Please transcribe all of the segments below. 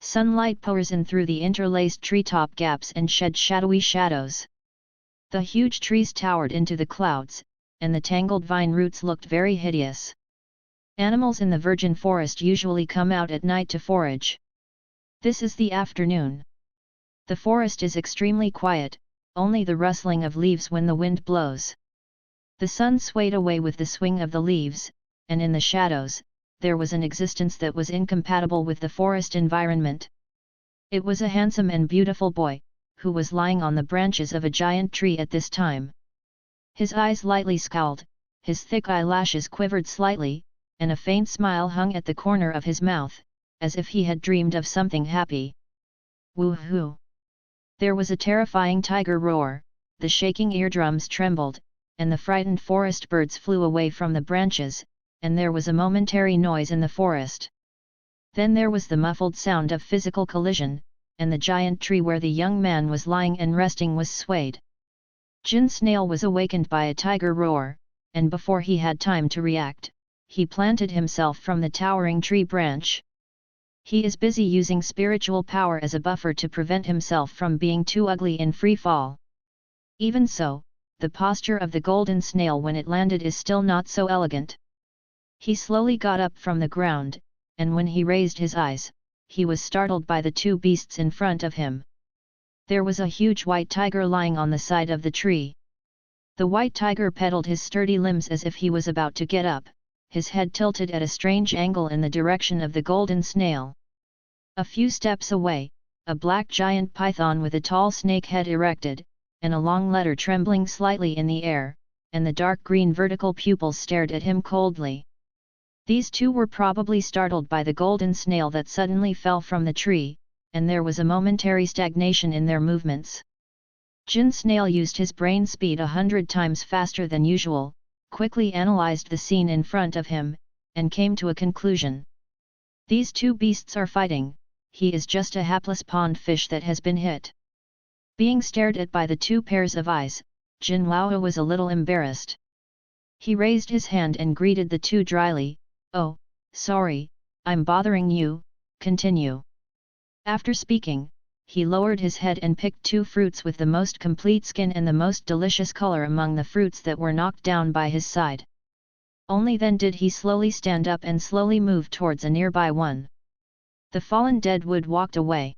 Sunlight pours in through the interlaced treetop gaps and shed shadowy shadows. The huge trees towered into the clouds, and the tangled vine roots looked very hideous. Animals in the virgin forest usually come out at night to forage. This is the afternoon. The forest is extremely quiet, only the rustling of leaves when the wind blows. The sun swayed away with the swing of the leaves, and in the shadows, there was an existence that was incompatible with the forest environment. It was a handsome and beautiful boy, who was lying on the branches of a giant tree at this time. His eyes lightly scowled, his thick eyelashes quivered slightly, and a faint smile hung at the corner of his mouth, as if he had dreamed of something happy. Woo-hoo! There was a terrifying tiger roar, the shaking eardrums trembled, and the frightened forest birds flew away from the branches, and there was a momentary noise in the forest. Then there was the muffled sound of physical collision, and the giant tree where the young man was lying and resting was swayed. Jin Snail was awakened by a tiger roar, and before he had time to react, he planted himself from the towering tree branch. He is busy using spiritual power as a buffer to prevent himself from being too ugly in free fall. Even so, the posture of the golden snail when it landed is still not so elegant. He slowly got up from the ground, and when he raised his eyes, he was startled by the two beasts in front of him. There was a huge white tiger lying on the side of the tree. The white tiger pedaled his sturdy limbs as if he was about to get up, his head tilted at a strange angle in the direction of the golden snail. A few steps away, a black giant python with a tall snake head erected, and a long letter trembling slightly in the air, and the dark green vertical pupils stared at him coldly. These two were probably startled by the golden snail that suddenly fell from the tree, and there was a momentary stagnation in their movements. Jin Snail used his brain speed 100 times faster than usual, quickly analyzed the scene in front of him, and came to a conclusion. These two beasts are fighting. He is just a hapless pond fish that has been hit. Being stared at by the two pairs of eyes, Jin Lao was a little embarrassed. He raised his hand and greeted the two dryly. "Oh, sorry, I'm bothering you, continue." After speaking, he lowered his head and picked two fruits with the most complete skin and the most delicious color among the fruits that were knocked down by his side. Only then did he slowly stand up and slowly move towards a nearby one. The fallen deadwood walked away.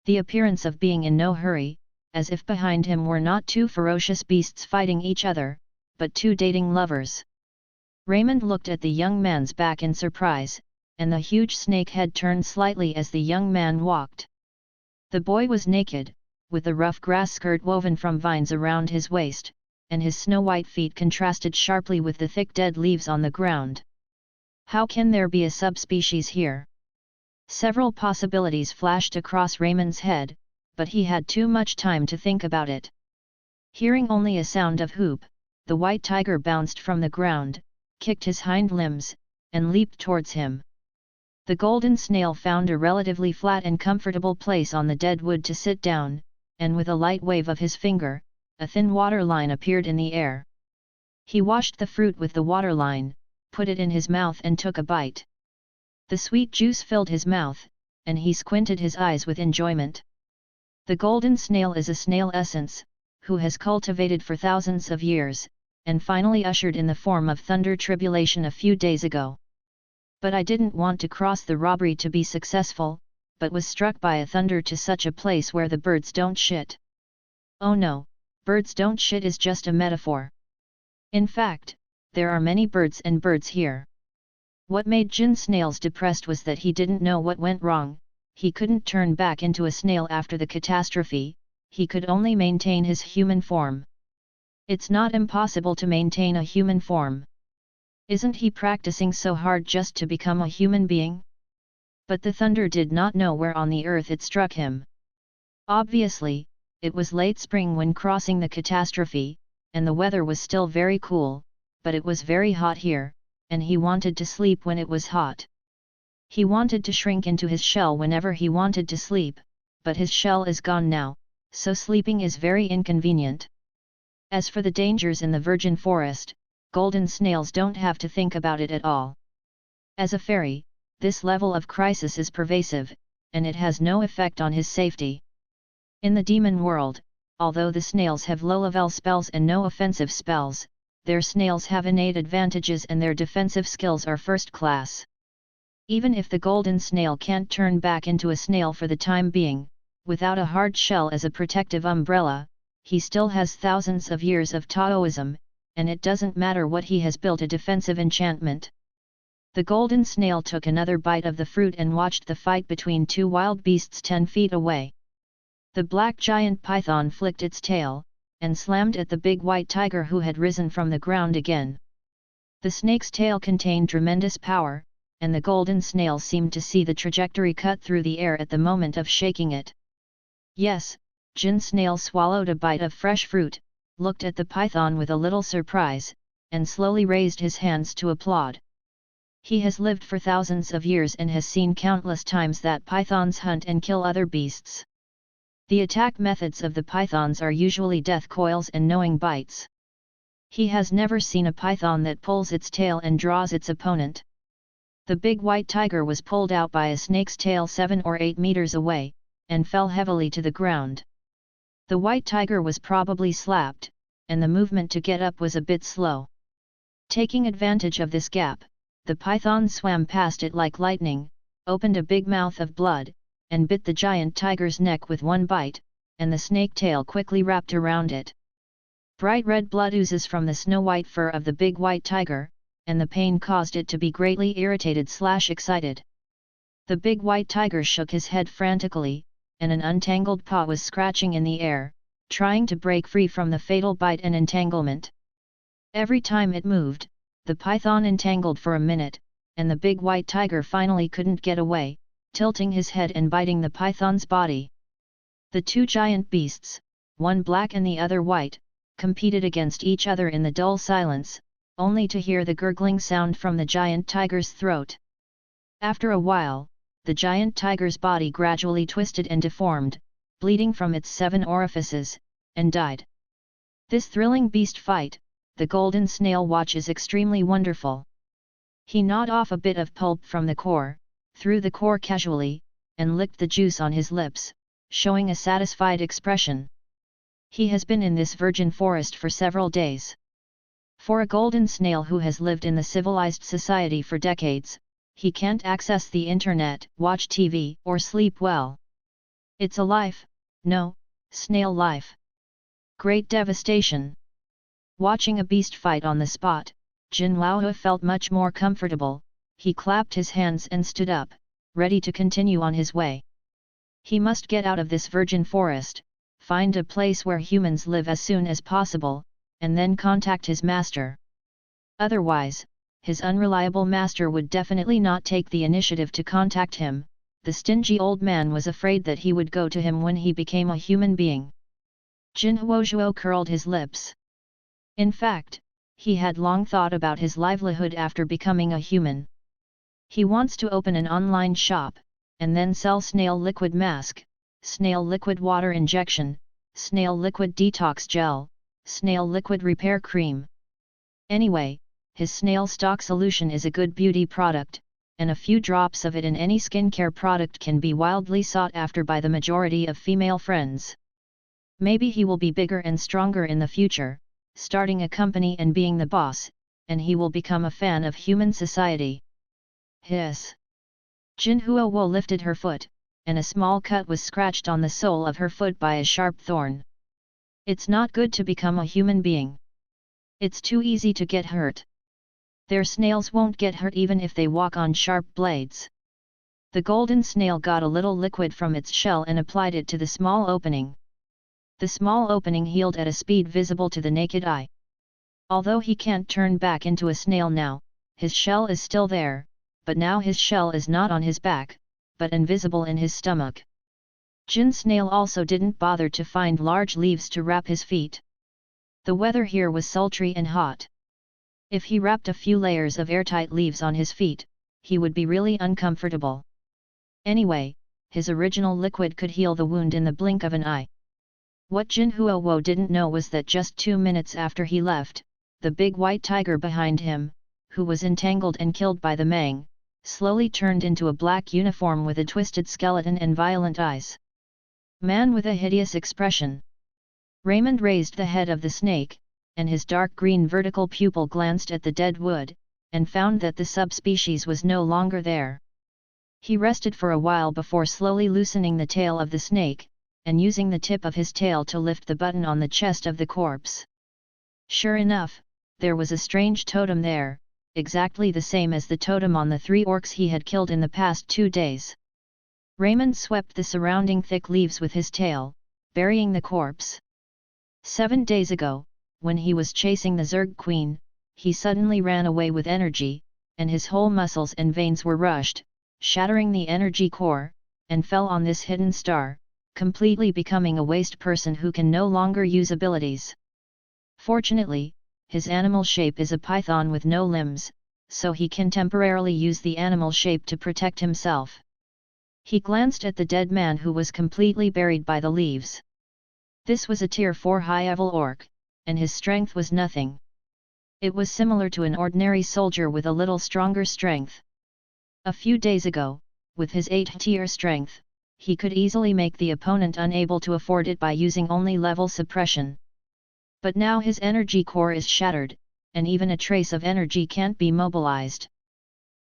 The appearance of being in no hurry, as if behind him were not two ferocious beasts fighting each other, but two dating lovers. Raymond looked at the young man's back in surprise, and the huge snake head turned slightly as the young man walked. The boy was naked, with a rough grass skirt woven from vines around his waist, and his snow-white feet contrasted sharply with the thick dead leaves on the ground. How can there be a subspecies here? Several possibilities flashed across Raymond's head, but he had too much time to think about it. Hearing only a sound of whoop, the white tiger bounced from the ground, kicked his hind limbs, and leaped towards him. The golden snail found a relatively flat and comfortable place on the dead wood to sit down, and with a light wave of his finger, a thin water line appeared in the air. He washed the fruit with the water line, put it in his mouth and took a bite. The sweet juice filled his mouth, and he squinted his eyes with enjoyment. The golden snail is a snail essence, who has cultivated for thousands of years, and finally ushered in the form of thunder tribulation a few days ago. But I didn't want to cross the robbery to be successful, but was struck by a thunder to such a place where the birds don't shit. Oh no, birds don't shit is just a metaphor. In fact, there are many birds and birds here. What made Jin Snails depressed was that he didn't know what went wrong. He couldn't turn back into a snail after the catastrophe, he could only maintain his human form. It's not impossible to maintain a human form. Isn't he practicing so hard just to become a human being? But the thunder did not know where on the earth it struck him. Obviously, it was late spring when crossing the catastrophe, and the weather was still very cool, but it was very hot here, and he wanted to sleep when it was hot. He wanted to shrink into his shell whenever he wanted to sleep, but his shell is gone now, so sleeping is very inconvenient. As for the dangers in the virgin forest, golden snails don't have to think about it at all. As a fairy, this level of crisis is pervasive, and it has no effect on his safety. In the demon world, although the snails have low-level spells and no offensive spells, their snails have innate advantages and their defensive skills are first class. Even if the golden snail can't turn back into a snail for the time being, without a hard shell as a protective umbrella, he still has thousands of years of Taoism, and it doesn't matter what he has built a defensive enchantment. The golden snail took another bite of the fruit and watched the fight between two wild beasts 10 feet away. The black giant python flicked its tail, and slammed at the big white tiger who had risen from the ground again. The snake's tail contained tremendous power, and the golden snail seemed to see the trajectory cut through the air at the moment of shaking it. Yes, Jin Snail swallowed a bite of fresh fruit, looked at the python with a little surprise, and slowly raised his hands to applaud. He has lived for thousands of years and has seen countless times that pythons hunt and kill other beasts. The attack methods of the pythons are usually death coils and knowing bites. He has never seen a python that pulls its tail and draws its opponent. The big white tiger was pulled out by a snake's tail 7 or 8 meters away, and fell heavily to the ground. The white tiger was probably slapped, and the movement to get up was a bit slow. Taking advantage of this gap, the python swam past it like lightning, opened a big mouth of blood, and bit the giant tiger's neck with one bite, and the snake tail quickly wrapped around it. Bright red blood oozes from the snow-white fur of the big white tiger, and the pain caused it to be greatly irritated/excited. The big white tiger shook his head frantically, and an untangled paw was scratching in the air, trying to break free from the fatal bite and entanglement. Every time it moved, the python entangled for a minute, and the big white tiger finally couldn't get away, tilting his head and biting the python's body. The two giant beasts, one black and the other white, competed against each other in the dull silence, only to hear the gurgling sound from the giant tiger's throat. After a while, the giant tiger's body gradually twisted and deformed, bleeding from its 7 orifices, and died. This thrilling beast fight, the golden snail watches extremely wonderful. He gnawed off a bit of pulp from the core, threw the core casually, and licked the juice on his lips, showing a satisfied expression. He has been in this virgin forest for several days. For a golden snail who has lived in the civilized society for decades, he can't access the internet, watch TV, or sleep well. It's a life, no, snail life. Great devastation. Watching a beast fight on the spot, Jin Laohua felt much more comfortable. He clapped his hands and stood up, ready to continue on his way. He must get out of this virgin forest, find a place where humans live as soon as possible, and then contact his master. Otherwise, his unreliable master would definitely not take the initiative to contact him. The stingy old man was afraid that he would go to him when he became a human being. Jin Huozhuo curled his lips. In fact, he had long thought about his livelihood after becoming a human. He wants to open an online shop, and then sell snail liquid mask, snail liquid water injection, snail liquid detox gel, snail liquid repair cream. Anyway, his snail stock solution is a good beauty product, and a few drops of it in any skincare product can be wildly sought after by the majority of female friends. Maybe he will be bigger and stronger in the future, starting a company and being the boss, and he will become a fan of human society. Hiss! Jin Huo lifted her foot, and a small cut was scratched on the sole of her foot by a sharp thorn. It's not good to become a human being. It's too easy to get hurt. Their snails won't get hurt even if they walk on sharp blades. The golden snail got a little liquid from its shell and applied it to the small opening. The small opening healed at a speed visible to the naked eye. Although he can't turn back into a snail now, his shell is still there, but now his shell is not on his back, but invisible in his stomach. Jin Snail also didn't bother to find large leaves to wrap his feet. The weather here was sultry and hot. If he wrapped a few layers of airtight leaves on his feet, he would be really uncomfortable. Anyway, his original liquid could heal the wound in the blink of an eye. What Jin Huo didn't know was that just 2 minutes after he left, the big white tiger behind him, who was entangled and killed by the Mang, slowly turned into a black uniform with a twisted skeleton and violent eyes. Man with a hideous expression. Raymond raised the head of the snake, and his dark green vertical pupil glanced at the dead wood, and found that the subspecies was no longer there. He rested for a while before slowly loosening the tail of the snake, and using the tip of his tail to lift the button on the chest of the corpse. Sure enough, there was a strange totem there, exactly the same as the totem on the 3 orcs he had killed in the past 2 days. Raymond swept the surrounding thick leaves with his tail, burying the corpse. 7 days ago, when he was chasing the Zerg Queen, he suddenly ran away with energy, and his whole muscles and veins were rushed, shattering the energy core, and fell on this hidden star, completely becoming a waste person who can no longer use abilities. Fortunately, his animal shape is a python with no limbs, so he can temporarily use the animal shape to protect himself. He glanced at the dead man who was completely buried by the leaves. This was a tier 4 high-level orc, and his strength was nothing. It was similar to an ordinary soldier with a little stronger strength. A few days ago, with his 8-tier strength, he could easily make the opponent unable to afford it by using only level suppression. But now his energy core is shattered, and even a trace of energy can't be mobilized.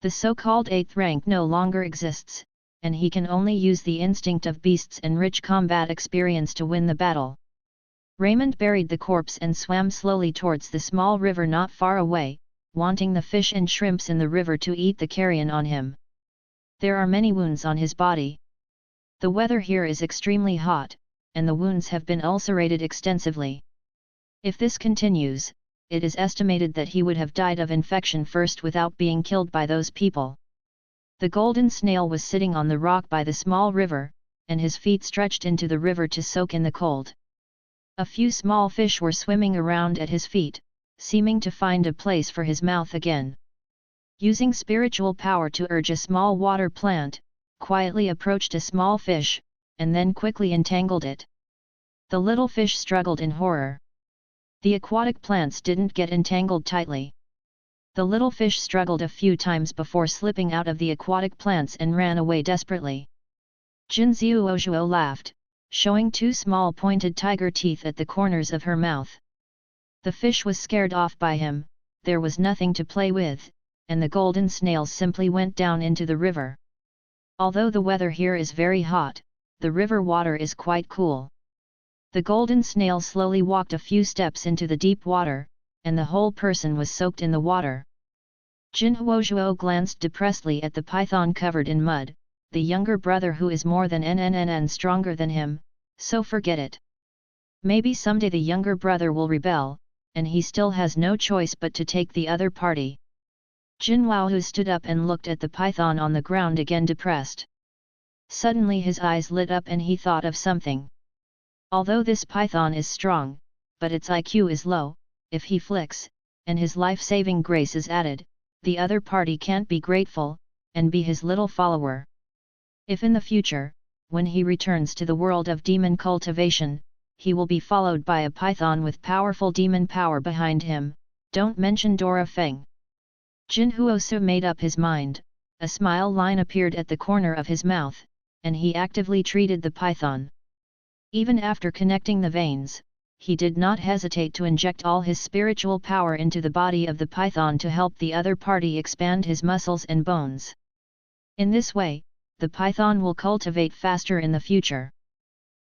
The so-called 8th rank no longer exists, and he can only use the instinct of beasts and rich combat experience to win the battle. Raymond buried the corpse and swam slowly towards the small river not far away, wanting the fish and shrimps in the river to eat the carrion on him. There are many wounds on his body. The weather here is extremely hot, and the wounds have been ulcerated extensively. If this continues, it is estimated that he would have died of infection first without being killed by those people. The golden snail was sitting on the rock by the small river, and his feet stretched into the river to soak in the cold. A few small fish were swimming around at his feet, seeming to find a place for his mouth again. Using spiritual power to urge a small water plant, quietly approached a small fish, and then quickly entangled it. The little fish struggled in horror. The aquatic plants didn't get entangled tightly. The little fish struggled a few times before slipping out of the aquatic plants and ran away desperately. Jin Zhuozhuo laughed, showing 2 small pointed tiger teeth at the corners of her mouth. The fish was scared off by him, there was nothing to play with, and the golden snails simply went down into the river. Although the weather here is very hot, the river water is quite cool. The golden snail slowly walked a few steps into the deep water, and the whole person was soaked in the water. Jin Huozhuo glanced depressedly at the python covered in mud, the younger brother who is more than NNNN stronger than him, so forget it. Maybe someday the younger brother will rebel, and he still has no choice but to take the other party. Jin Huozhuo stood up and looked at the python on the ground again depressed. Suddenly his eyes lit up and he thought of something. Although this python is strong, but its IQ is low, if he flicks, and his life-saving grace is added, the other party can't be grateful, and be his little follower. If in the future, when he returns to the world of demon cultivation, he will be followed by a python with powerful demon power behind him, don't mention Dora Feng. Jin Huozhuo made up his mind, a smile line appeared at the corner of his mouth, and he actively treated the python. Even after connecting the veins, he did not hesitate to inject all his spiritual power into the body of the python to help the other party expand his muscles and bones. In this way, the python will cultivate faster in the future.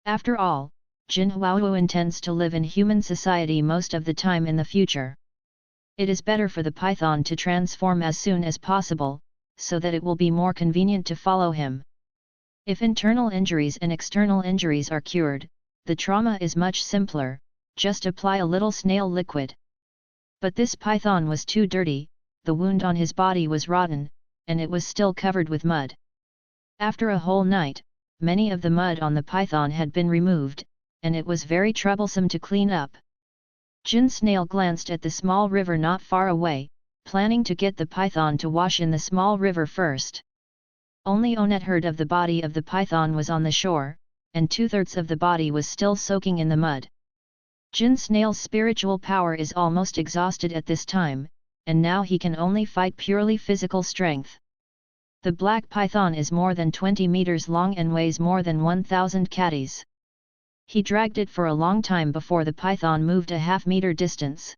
After all, Jin Huozhuo intends to live in human society most of the time in the future. It is better for the python to transform as soon as possible, so that it will be more convenient to follow him. If internal injuries and external injuries are cured, the trauma is much simpler, just apply a little snail liquid. But this python was too dirty, the wound on his body was rotten, and it was still covered with mud. After a whole night, many of the mud on the python had been removed, and it was very troublesome to clean up. Jin Snail glanced at the small river not far away, planning to get the python to wash in the small river first. Only Onet heard of the body of the python was on the shore, and 2/3 of the body was still soaking in the mud. Jin Snail's spiritual power is almost exhausted at this time, and now he can only fight purely physical strength. The black python is more than 20 meters long and weighs more than 1,000 catties. He dragged it for a long time before the python moved a half-meter distance.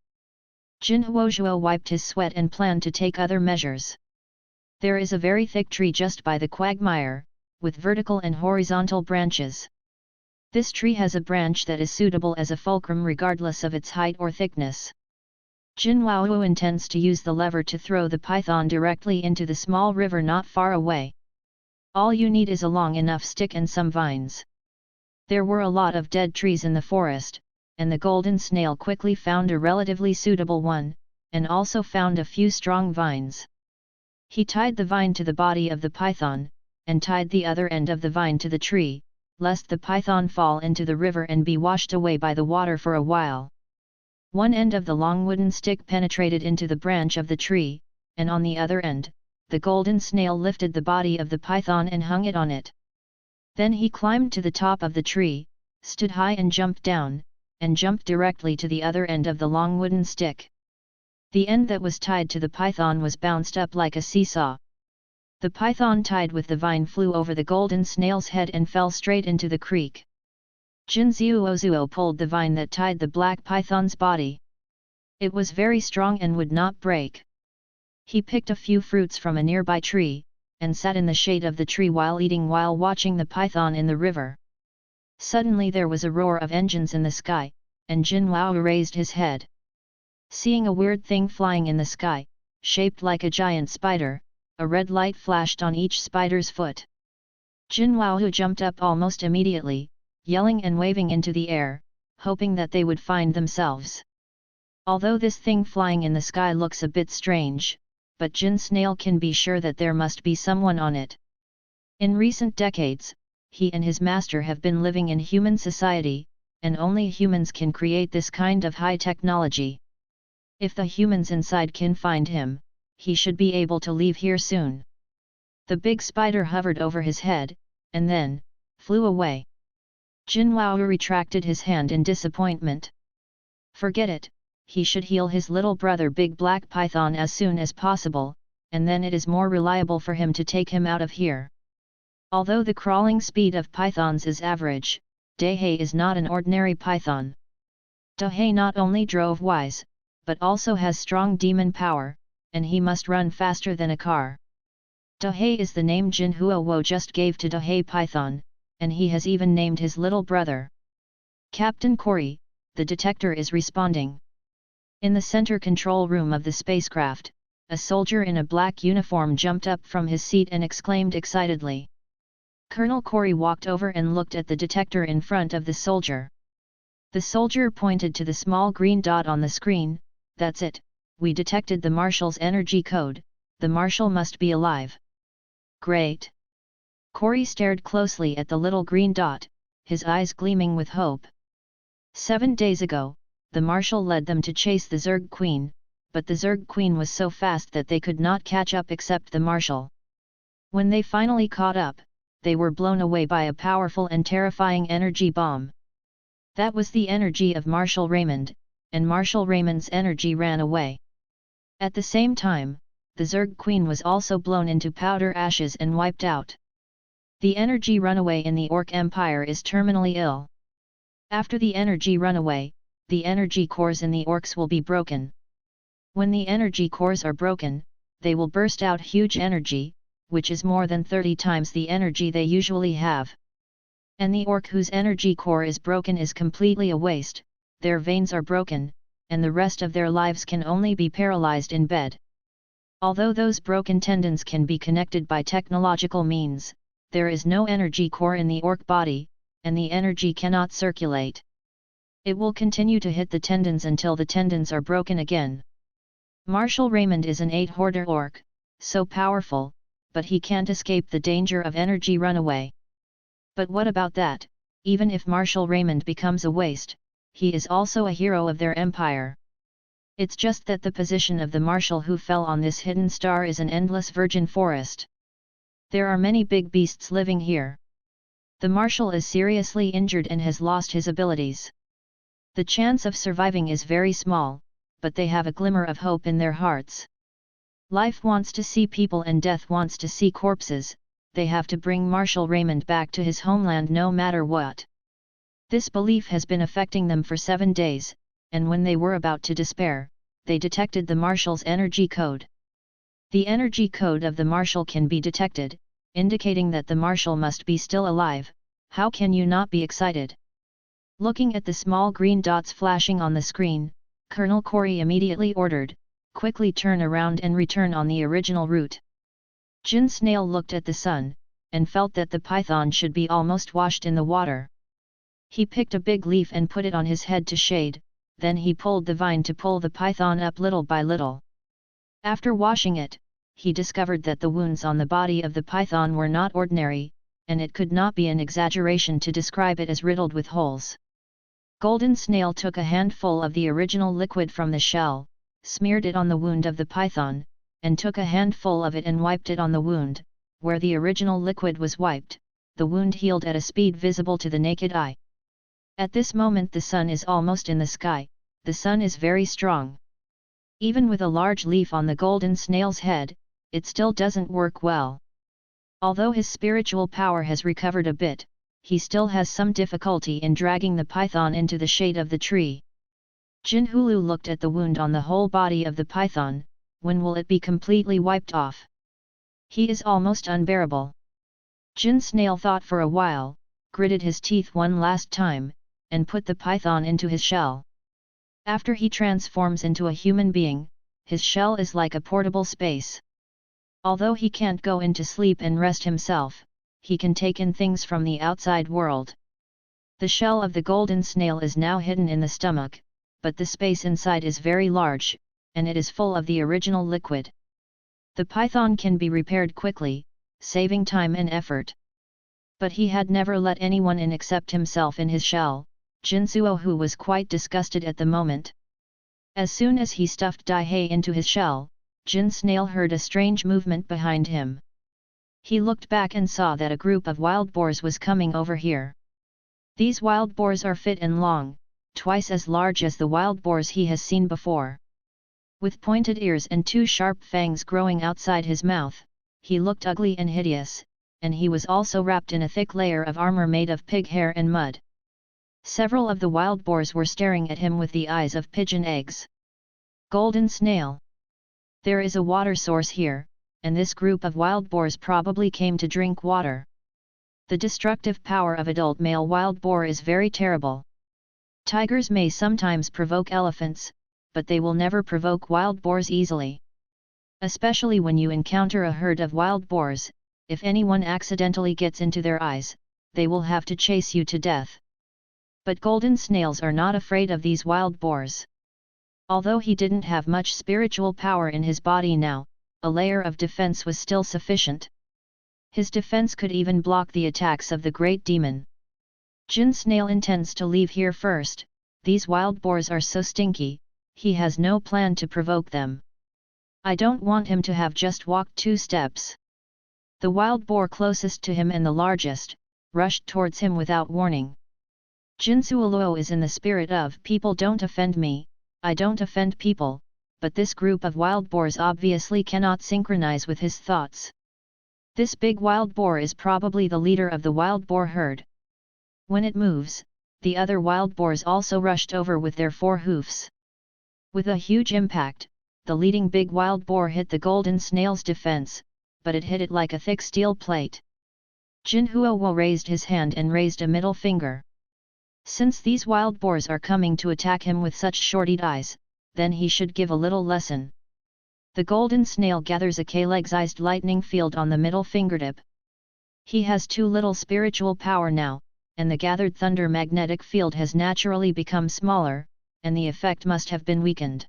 Jin Huozhuo wiped his sweat and planned to take other measures. There is a very thick tree just by the quagmire, with vertical and horizontal branches. This tree has a branch that is suitable as a fulcrum regardless of its height or thickness. Jin Huozhuo intends to use the lever to throw the python directly into the small river not far away. All you need is a long enough stick and some vines. There were a lot of dead trees in the forest, and the golden snail quickly found a relatively suitable one, and also found a few strong vines. He tied the vine to the body of the python, and tied the other end of the vine to the tree, lest the python fall into the river and be washed away by the water for a while. One end of the long wooden stick penetrated into the branch of the tree, and on the other end, the golden snail lifted the body of the python and hung it on it. Then he climbed to the top of the tree, stood high and jumped down, and jumped directly to the other end of the long wooden stick. The end that was tied to the python was bounced up like a seesaw. The python tied with the vine flew over the golden snail's head and fell straight into the creek. Jin Huozhuo pulled the vine that tied the black python's body. It was very strong and would not break. He picked a few fruits from a nearby tree, and sat in the shade of the tree while eating while watching the python in the river. Suddenly there was a roar of engines in the sky, and Jin Huozhuo raised his head. Seeing a weird thing flying in the sky, shaped like a giant spider, a red light flashed on each spider's foot. Jin Huozhuo jumped up almost immediately, yelling and waving into the air, hoping that they would find themselves. Although this thing flying in the sky looks a bit strange, but Jin Snail can be sure that there must be someone on it. In recent decades, he and his master have been living in human society, and only humans can create this kind of high technology. If the humans inside can find him, he should be able to leave here soon. The big spider hovered over his head, and then flew away. Jin Huozhuo retracted his hand in disappointment. Forget it, he should heal his little brother Big Black Python as soon as possible, and then it is more reliable for him to take him out of here. Although the crawling speed of pythons is average, Dahe is not an ordinary python. Dahe not only drove wise, but also has strong demon power, and he must run faster than a car. Dahe is the name Jin Huozhuo just gave to Dahe Python, and he has even named his little brother. Captain Corey, the detector is responding. In the center control room of the spacecraft, a soldier in a black uniform jumped up from his seat and exclaimed excitedly. Colonel Corey walked over and looked at the detector in front of the soldier. The soldier pointed to the small green dot on the screen. That's it, we detected the Marshal's energy code, the Marshal must be alive. Great! Corey stared closely at the little green dot, his eyes gleaming with hope. 7 days ago, the Marshal led them to chase the Zerg Queen, but the Zerg Queen was so fast that they could not catch up except the Marshal. When they finally caught up, they were blown away by a powerful and terrifying energy bomb. That was the energy of Marshal Raymond, and Marshal Raymond's energy ran away. At the same time, the Zerg Queen was also blown into powder ashes and wiped out. The energy runaway in the Orc Empire is terminally ill. After the energy runaway, the energy cores in the Orcs will be broken. When the energy cores are broken, they will burst out huge energy, which is more than 30 times the energy they usually have. And the Orc whose energy core is broken is completely a waste, their veins are broken, and the rest of their lives can only be paralyzed in bed. Although those broken tendons can be connected by technological means, there is no energy core in the Orc body, and the energy cannot circulate. It will continue to hit the tendons until the tendons are broken again. Marshal Raymond is an 8-hoarder Orc, so powerful, but he can't escape the danger of energy runaway. But what about that? Even if Marshal Raymond becomes a waste, he is also a hero of their empire. It's just that the position of the Marshal who fell on this hidden star is an endless virgin forest. There are many big beasts living here. The Marshal is seriously injured and has lost his abilities. The chance of surviving is very small, but they have a glimmer of hope in their hearts. Life wants to see people and death wants to see corpses, they have to bring Marshal Raymond back to his homeland no matter what. This belief has been affecting them for 7 days, and when they were about to despair, they detected the Marshal's energy code. The energy code of the Marshal can be detected, indicating that the Marshal must be still alive. How can you not be excited? Looking at the small green dots flashing on the screen, Colonel Corey immediately ordered, quickly turn around and return on the original route. Jin Snail looked at the sun, and felt that the python should be almost washed in the water. He picked a big leaf and put it on his head to shade, then he pulled the vine to pull the python up little by little. After washing it, he discovered that the wounds on the body of the python were not ordinary, and it could not be an exaggeration to describe it as riddled with holes. Golden Snail took a handful of the original liquid from the shell, smeared it on the wound of the python, and took a handful of it and wiped it on the wound. Where the original liquid was wiped, the wound healed at a speed visible to the naked eye. At this moment the sun is almost in the sky, the sun is very strong. Even with a large leaf on the golden snail's head, it still doesn't work well. Although his spiritual power has recovered a bit, he still has some difficulty in dragging the python into the shade of the tree. Jinhulu looked at the wound on the whole body of the python. When will it be completely wiped off? He is almost unbearable. Jin Snail thought for a while, gritted his teeth one last time, and put the python into his shell. After he transforms into a human being, his shell is like a portable space. Although he can't go into sleep and rest himself, he can take in things from the outside world. The shell of the golden snail is now hidden in the stomach, but the space inside is very large, and it is full of the original liquid. The python can be repaired quickly, saving time and effort. But he had never let anyone in except himself in his shell. Jinsuo, who was quite disgusted at the moment. As soon as he stuffed Daihei into his shell, Jin Snail heard a strange movement behind him. He looked back and saw that a group of wild boars was coming over here. These wild boars are fit and long, twice as large as the wild boars he has seen before. With pointed ears and 2 sharp fangs growing outside his mouth, he looked ugly and hideous, and he was also wrapped in a thick layer of armor made of pig hair and mud. Several of the wild boars were staring at him with the eyes of pigeon eggs. Golden Snail. There is a water source here, and this group of wild boars probably came to drink water. The destructive power of adult male wild boar is very terrible. Tigers may sometimes provoke elephants, but they will never provoke wild boars easily. Especially when you encounter a herd of wild boars, if anyone accidentally gets into their eyes, they will have to chase you to death. But golden snails are not afraid of these wild boars. Although he didn't have much spiritual power in his body now, a layer of defense was still sufficient. His defense could even block the attacks of the great demon. Jin Snail intends to leave here first. These wild boars are so stinky, he has no plan to provoke them. I don't want him to have just walked 2 steps. The wild boar closest to him and the largest, rushed towards him without warning. Jinsuoluo is in the spirit of people don't offend me, I don't offend people, but this group of wild boars obviously cannot synchronize with his thoughts. This big wild boar is probably the leader of the wild boar herd. When it moves, the other wild boars also rushed over with their 4 hoofs. With a huge impact, the leading big wild boar hit the golden snail's defense, but it hit it like a thick steel plate. Jinhuo raised his hand and raised a middle finger. Since these wild boars are coming to attack him with such short eyes, then he should give a little lesson. The golden snail gathers a K-leg-sized lightning field on the middle fingertip. He has too little spiritual power now, and the gathered thunder magnetic field has naturally become smaller, and the effect must have been weakened.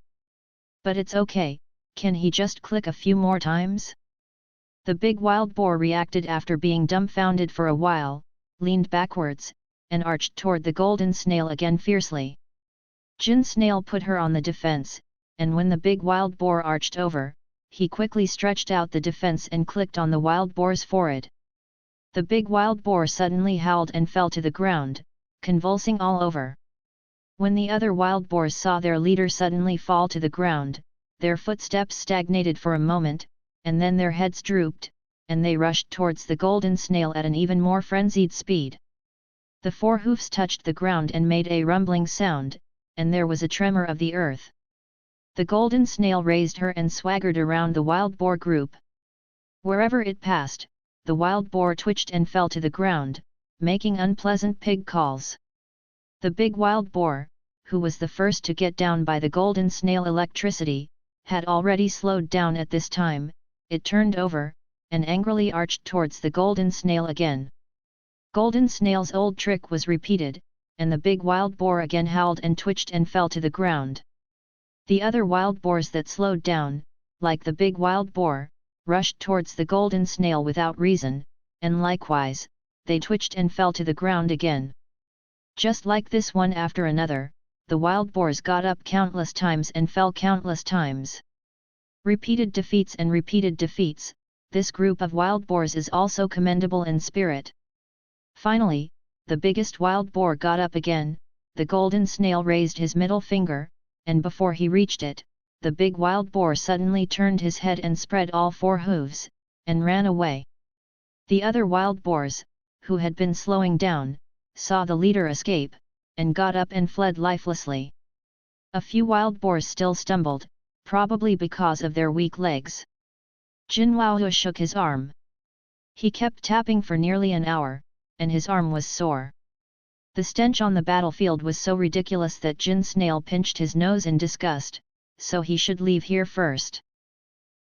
But it's okay, can he just click a few more times? The big wild boar reacted after being dumbfounded for a while, leaned backwards, and arched toward the golden snail again fiercely. Jin Snail put her on the defense, and when the big wild boar arched over, he quickly stretched out the defense and clicked on the wild boar's forehead. The big wild boar suddenly howled and fell to the ground, convulsing all over. When the other wild boars saw their leader suddenly fall to the ground, their footsteps stagnated for a moment, and then their heads drooped, and they rushed towards the golden snail at an even more frenzied speed. The four hoofs touched the ground and made a rumbling sound, and there was a tremor of the earth. The golden snail raised her and swaggered around the wild boar group. Wherever it passed, the wild boar twitched and fell to the ground, making unpleasant pig calls. The big wild boar, who was the first to get down by the golden snail electricity, had already slowed down at this time. It turned over, and angrily arched towards the golden snail again. Golden snail's old trick was repeated, and the big wild boar again howled and twitched and fell to the ground. The other wild boars that slowed down, like the big wild boar, rushed towards the golden snail without reason, and likewise, they twitched and fell to the ground again. Just like this one after another, the wild boars got up countless times and fell countless times. Repeated defeats and repeated defeats, this group of wild boars is also commendable in spirit. Finally, the biggest wild boar got up again, the golden snail raised his middle finger, and before he reached it, the big wild boar suddenly turned his head and spread all four hooves, and ran away. The other wild boars, who had been slowing down, saw the leader escape, and got up and fled lifelessly. A few wild boars still stumbled, probably because of their weak legs. Jin Laohu shook his arm. He kept tapping for nearly an hour, and his arm was sore. The stench on the battlefield was so ridiculous that Jin Snail pinched his nose in disgust, so he should leave here first.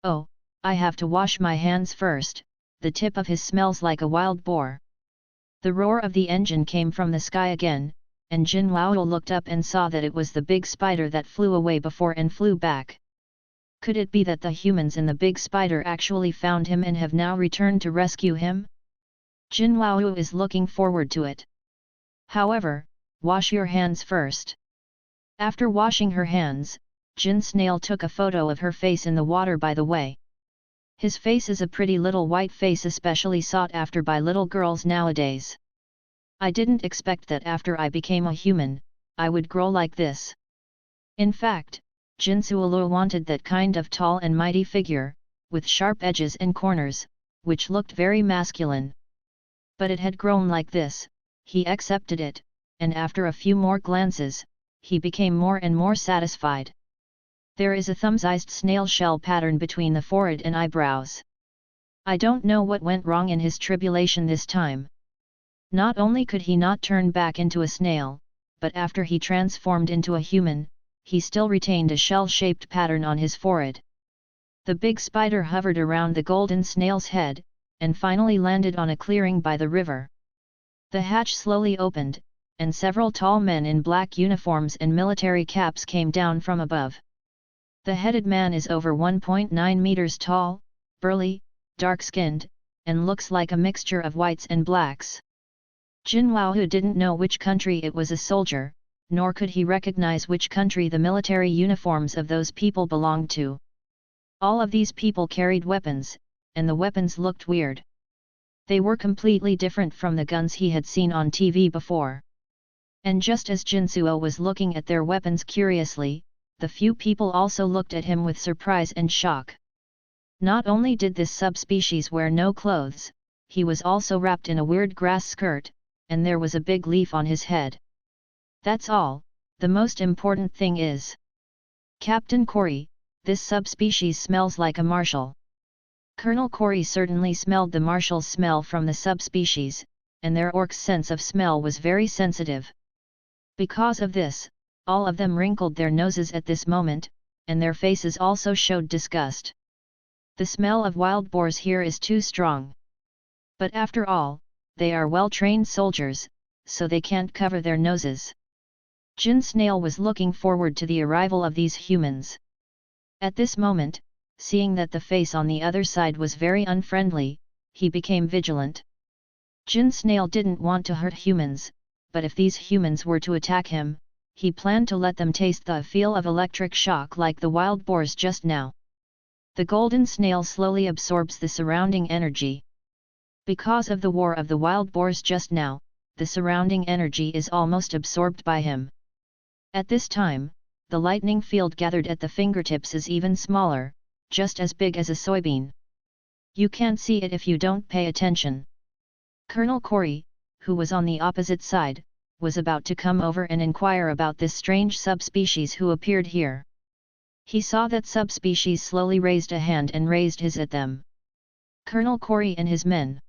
Oh, I have to wash my hands first, the tip of his smells like a wild boar. The roar of the engine came from the sky again, and Jin Laohu looked up and saw that it was the big spider that flew away before and flew back. Could it be that the humans in the big spider actually found him and have now returned to rescue him? Jin Laohu is looking forward to it. However, wash your hands first. After washing her hands, Jin Snail took a photo of her face in the water by the way. His face is a pretty little white face, especially sought after by little girls nowadays. I didn't expect that after I became a human, I would grow like this. In fact, Jin Suolu wanted that kind of tall and mighty figure, with sharp edges and corners, which looked very masculine. But it had grown like this, he accepted it, and after a few more glances, he became more and more satisfied. There is a thumb-sized snail shell pattern between the forehead and eyebrows. I don't know what went wrong in his tribulation this time. Not only could he not turn back into a snail, but after he transformed into a human, he still retained a shell-shaped pattern on his forehead. The big spider hovered around the golden snail's head, and finally landed on a clearing by the river. The hatch slowly opened, and several tall men in black uniforms and military caps came down from above. The headed man is over 1.9 meters tall, burly, dark-skinned, and looks like a mixture of whites and blacks. Jin Laohu didn't know which country it was a soldier, nor could he recognize which country the military uniforms of those people belonged to. All of these people carried weapons, and the weapons looked weird. They were completely different from the guns he had seen on TV before. And just as Jinsuo was looking at their weapons curiously, the few people also looked at him with surprise and shock. Not only did this subspecies wear no clothes, he was also wrapped in a weird grass skirt, and there was a big leaf on his head. That's all, the most important thing is. Captain Corey, this subspecies smells like a marshal. Colonel Corey certainly smelled the marshal's smell from the subspecies, and their orc's sense of smell was very sensitive. Because of this, all of them wrinkled their noses at this moment, and their faces also showed disgust. The smell of wild boars here is too strong. But after all, they are well-trained soldiers, so they can't cover their noses. Jin Snail was looking forward to the arrival of these humans. At this moment, seeing that the face on the other side was very unfriendly, he became vigilant. Jin Snail didn't want to hurt humans, but if these humans were to attack him, he planned to let them taste the feel of electric shock like the wild boars just now. The golden snail slowly absorbs the surrounding energy. Because of the war of the wild boars just now, the surrounding energy is almost absorbed by him. At this time, the lightning field gathered at the fingertips is even smaller, just as big as a soybean. You can't see it if you don't pay attention. Colonel Corey, who was on the opposite side, was about to come over and inquire about this strange subspecies who appeared here. He saw that subspecies slowly raised a hand and raised his at them. Colonel Corey and his men.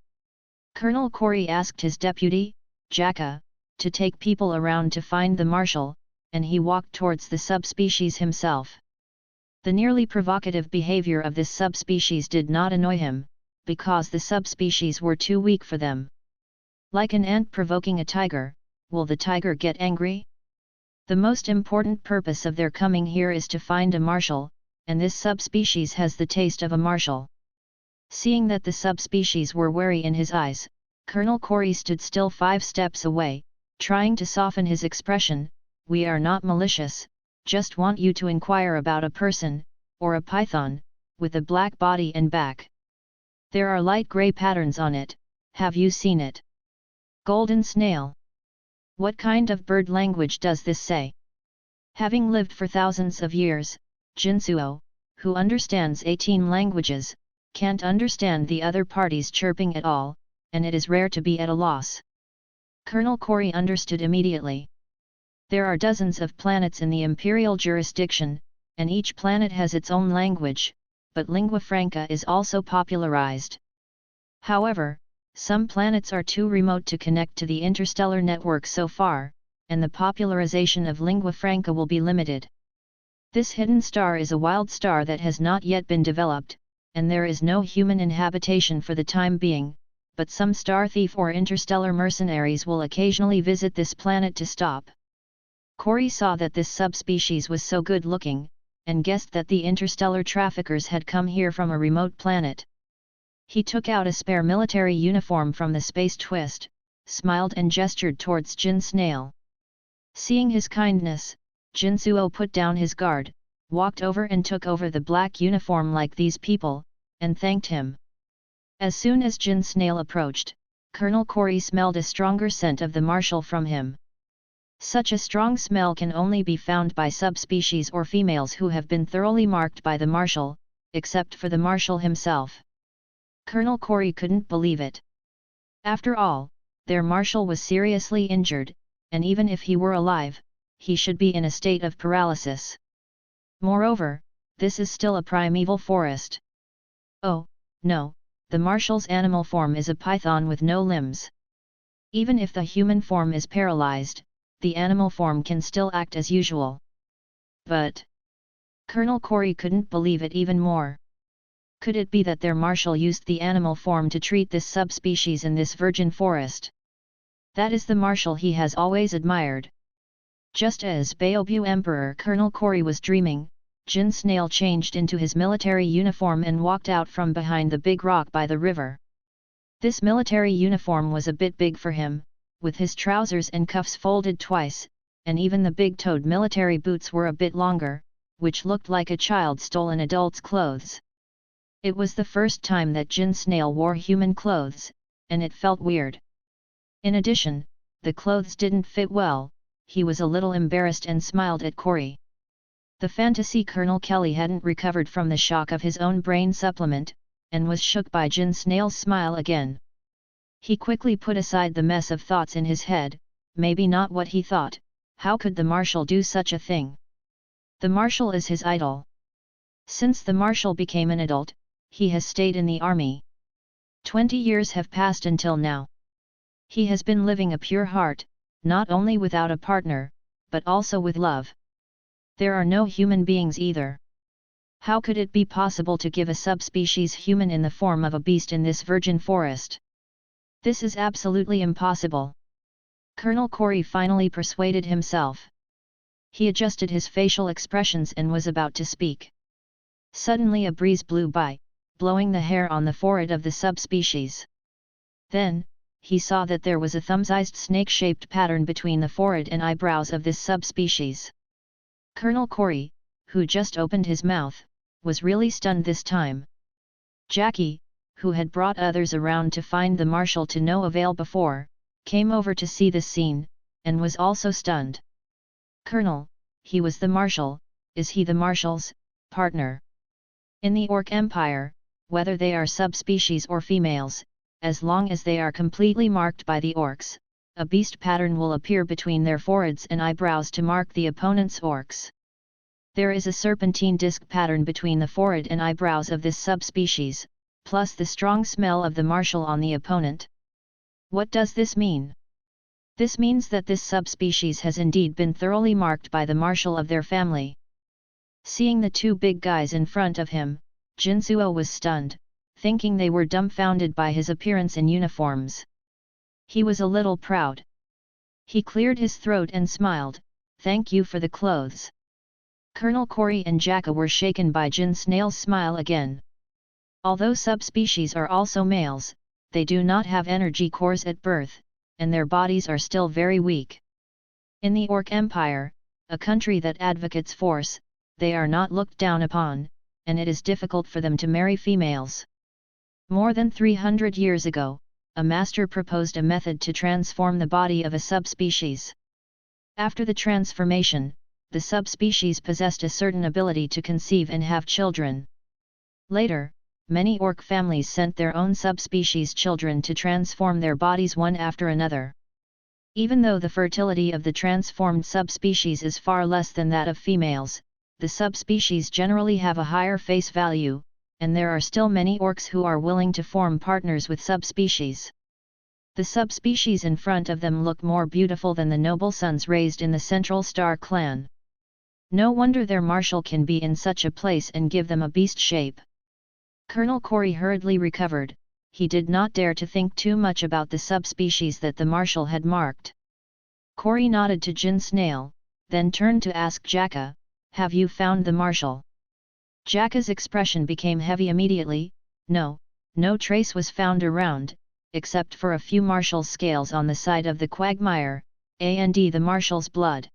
Colonel Corey asked his deputy, Jacka, to take people around to find the marshal, and he walked towards the subspecies himself. The nearly provocative behavior of this subspecies did not annoy him, because the subspecies were too weak for them. Like an ant provoking a tiger, will the tiger get angry? The most important purpose of their coming here is to find a marshal, and this subspecies has the taste of a marshal. Seeing that the subspecies were wary in his eyes, Colonel Corey stood still 5 steps away, trying to soften his expression. We are not malicious, just want you to inquire about a person, or a python, with a black body and back. There are light grey patterns on it, have you seen it? Golden snail. What kind of bird language does this say? Having lived for thousands of years, Jinsuo, who understands 18 languages, can't understand the other party's chirping at all, and it is rare to be at a loss. Colonel Corey understood immediately. There are dozens of planets in the imperial jurisdiction, and each planet has its own language, but lingua franca is also popularized. However, some planets are too remote to connect to the interstellar network so far, and the popularization of lingua franca will be limited. This hidden star is a wild star that has not yet been developed, and there is no human inhabitation for the time being, but some star thief or interstellar mercenaries will occasionally visit this planet to stop. Corey saw that this subspecies was so good looking, and guessed that the interstellar traffickers had come here from a remote planet. He took out a spare military uniform from the space twist, smiled and gestured towards Jin Snail. Seeing his kindness, Jinsuo put down his guard, walked over and took over the black uniform like these people, and thanked him. As soon as Jin Snail approached, Colonel Corey smelled a stronger scent of the marshal from him. Such a strong smell can only be found by subspecies or females who have been thoroughly marked by the marshal, except for the marshal himself. Colonel Corey couldn't believe it. After all, their marshal was seriously injured, and even if he were alive, he should be in a state of paralysis. Moreover, this is still a primeval forest. Oh, no, the marshal's animal form is a python with no limbs. Even if the human form is paralyzed, the animal form can still act as usual. But Colonel Corey couldn't believe it even more. Could it be that their marshal used the animal form to treat this subspecies in this virgin forest? That is the marshal he has always admired. Just as Baobu Emperor Colonel Corey was dreaming, Jin Snail changed into his military uniform and walked out from behind the big rock by the river. This military uniform was a bit big for him, with his trousers and cuffs folded twice, and even the big-toed military boots were a bit longer, which looked like a child stole an adult's clothes. It was the first time that Jin Snail wore human clothes, and it felt weird. In addition, the clothes didn't fit well. He was a little embarrassed and smiled at Corey. The fantasy Colonel Kelly hadn't recovered from the shock of his own brain supplement, and was shook by Jin Snail's smile again. He quickly put aside the mess of thoughts in his head. Maybe not what he thought. How could the marshal do such a thing? The marshal is his idol. Since the marshal became an adult, he has stayed in the army. 20 years have passed until now. He has been living a pure heart, not only without a partner, but also with love. There are no human beings either. How could it be possible to give a subspecies human in the form of a beast in this virgin forest? This is absolutely impossible. Colonel Corey finally persuaded himself. He adjusted his facial expressions and was about to speak. Suddenly a breeze blew by, blowing the hair on the forehead of the subspecies. Then, he saw that there was a thumb-sized snake-shaped pattern between the forehead and eyebrows of this subspecies. Colonel Corey, who just opened his mouth, was really stunned this time. Jackie, who had brought others around to find the marshal to no avail before, came over to see this scene, and was also stunned. "Colonel," he was the marshal. Is he the marshal's partner? In the Orc Empire, whether they are subspecies or females, as long as they are completely marked by the orcs, a beast pattern will appear between their foreheads and eyebrows to mark the opponent's orcs. There is a serpentine disc pattern between the forehead and eyebrows of this subspecies, plus the strong smell of the marshal on the opponent. What does this mean? This means that this subspecies has indeed been thoroughly marked by the marshal of their family. Seeing the two big guys in front of him, Jinzuo was stunned, thinking they were dumbfounded by his appearance in uniforms. He was a little proud. He cleared his throat and smiled, "Thank you for the clothes." Colonel Corey and Jacka were shaken by Jin Snail's smile again. Although subspecies are also males, they do not have energy cores at birth, and their bodies are still very weak. In the Orc Empire, a country that advocates force, they are not looked down upon, and it is difficult for them to marry females. More than 300 years ago, a master proposed a method to transform the body of a subspecies. After the transformation, the subspecies possessed a certain ability to conceive and have children. Later, many orc families sent their own subspecies children to transform their bodies one after another. Even though the fertility of the transformed subspecies is far less than that of females, the subspecies generally have a higher face value, and there are still many orcs who are willing to form partners with subspecies. The subspecies in front of them look more beautiful than the noble sons raised in the Central Star clan. No wonder their marshal can be in such a place and give them a beast shape. Colonel Corey hurriedly recovered. He did not dare to think too much about the subspecies that the marshal had marked. Corey nodded to Jin Snail, then turned to ask Jacka, "Have you found the marshal?" Jacka's expression became heavy immediately. No trace was found around, except for a few marshal scales on the side of the quagmire, and the marshal's blood.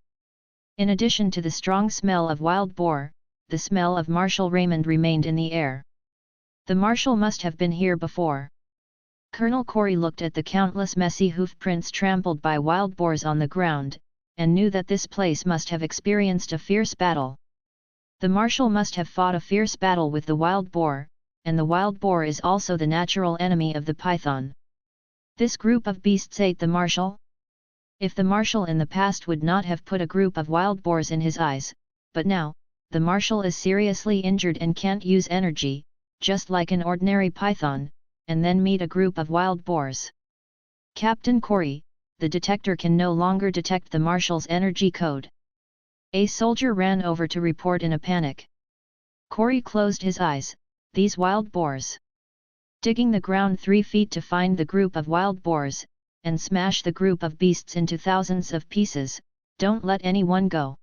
In addition to the strong smell of wild boar, the smell of martial raiment remained in the air. The marshal must have been here before. Colonel Corey looked at the countless messy hoof prints trampled by wild boars on the ground, and knew that this place must have experienced a fierce battle. The marshal must have fought a fierce battle with the wild boar, and the wild boar is also the natural enemy of the python. This group of beasts ate the marshal? If the marshal in the past would not have put a group of wild boars in his eyes, but now, the marshal is seriously injured and can't use energy, just like an ordinary python, and then meet a group of wild boars. Captain Corey, the detector can no longer detect the marshal's energy code. A soldier ran over to report in a panic. Corey closed his eyes. These wild boars. Digging the ground 3 feet to find the group of wild boars, and smash the group of beasts into thousands of pieces, don't let anyone go.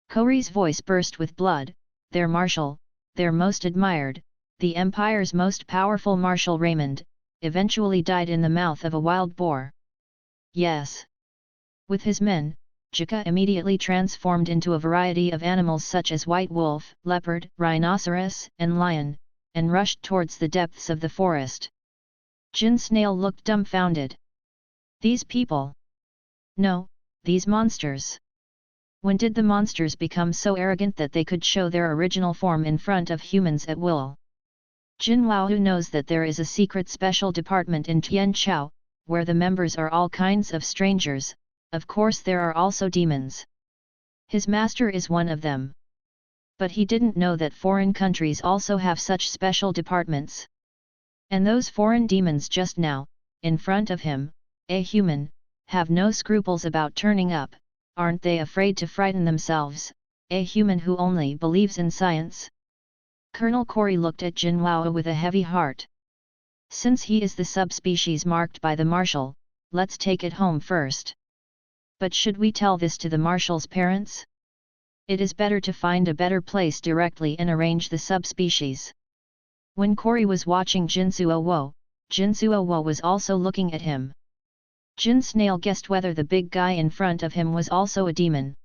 Corey's voice burst with blood. Their marshal, their most admired, the Empire's most powerful Marshal Raymond, eventually died in the mouth of a wild boar. Yes. With his men, Jaka immediately transformed into a variety of animals such as white wolf, leopard, rhinoceros, and lion, and rushed towards the depths of the forest. Jin Snail looked dumbfounded. These people? No, these monsters. When did the monsters become so arrogant that they could show their original form in front of humans at will? Jin Waohu knows that there is a secret special department in Tianchao, where the members are all kinds of strangers. Of course there are also demons. His master is one of them. But he didn't know that foreign countries also have such special departments. And those foreign demons just now, in front of him, a human, have no scruples about turning up. Aren't they afraid to frighten themselves, a human who only believes in science? Colonel Corey looked at Jin Waohu with a heavy heart. Since he is the subspecies marked by the marshal, let's take it home first. But should we tell this to the marshal's parents? It is better to find a better place directly and arrange the subspecies. When Corey was watching Jinzuo was also looking at him. Jin Snail guessed whether the big guy in front of him was also a demon.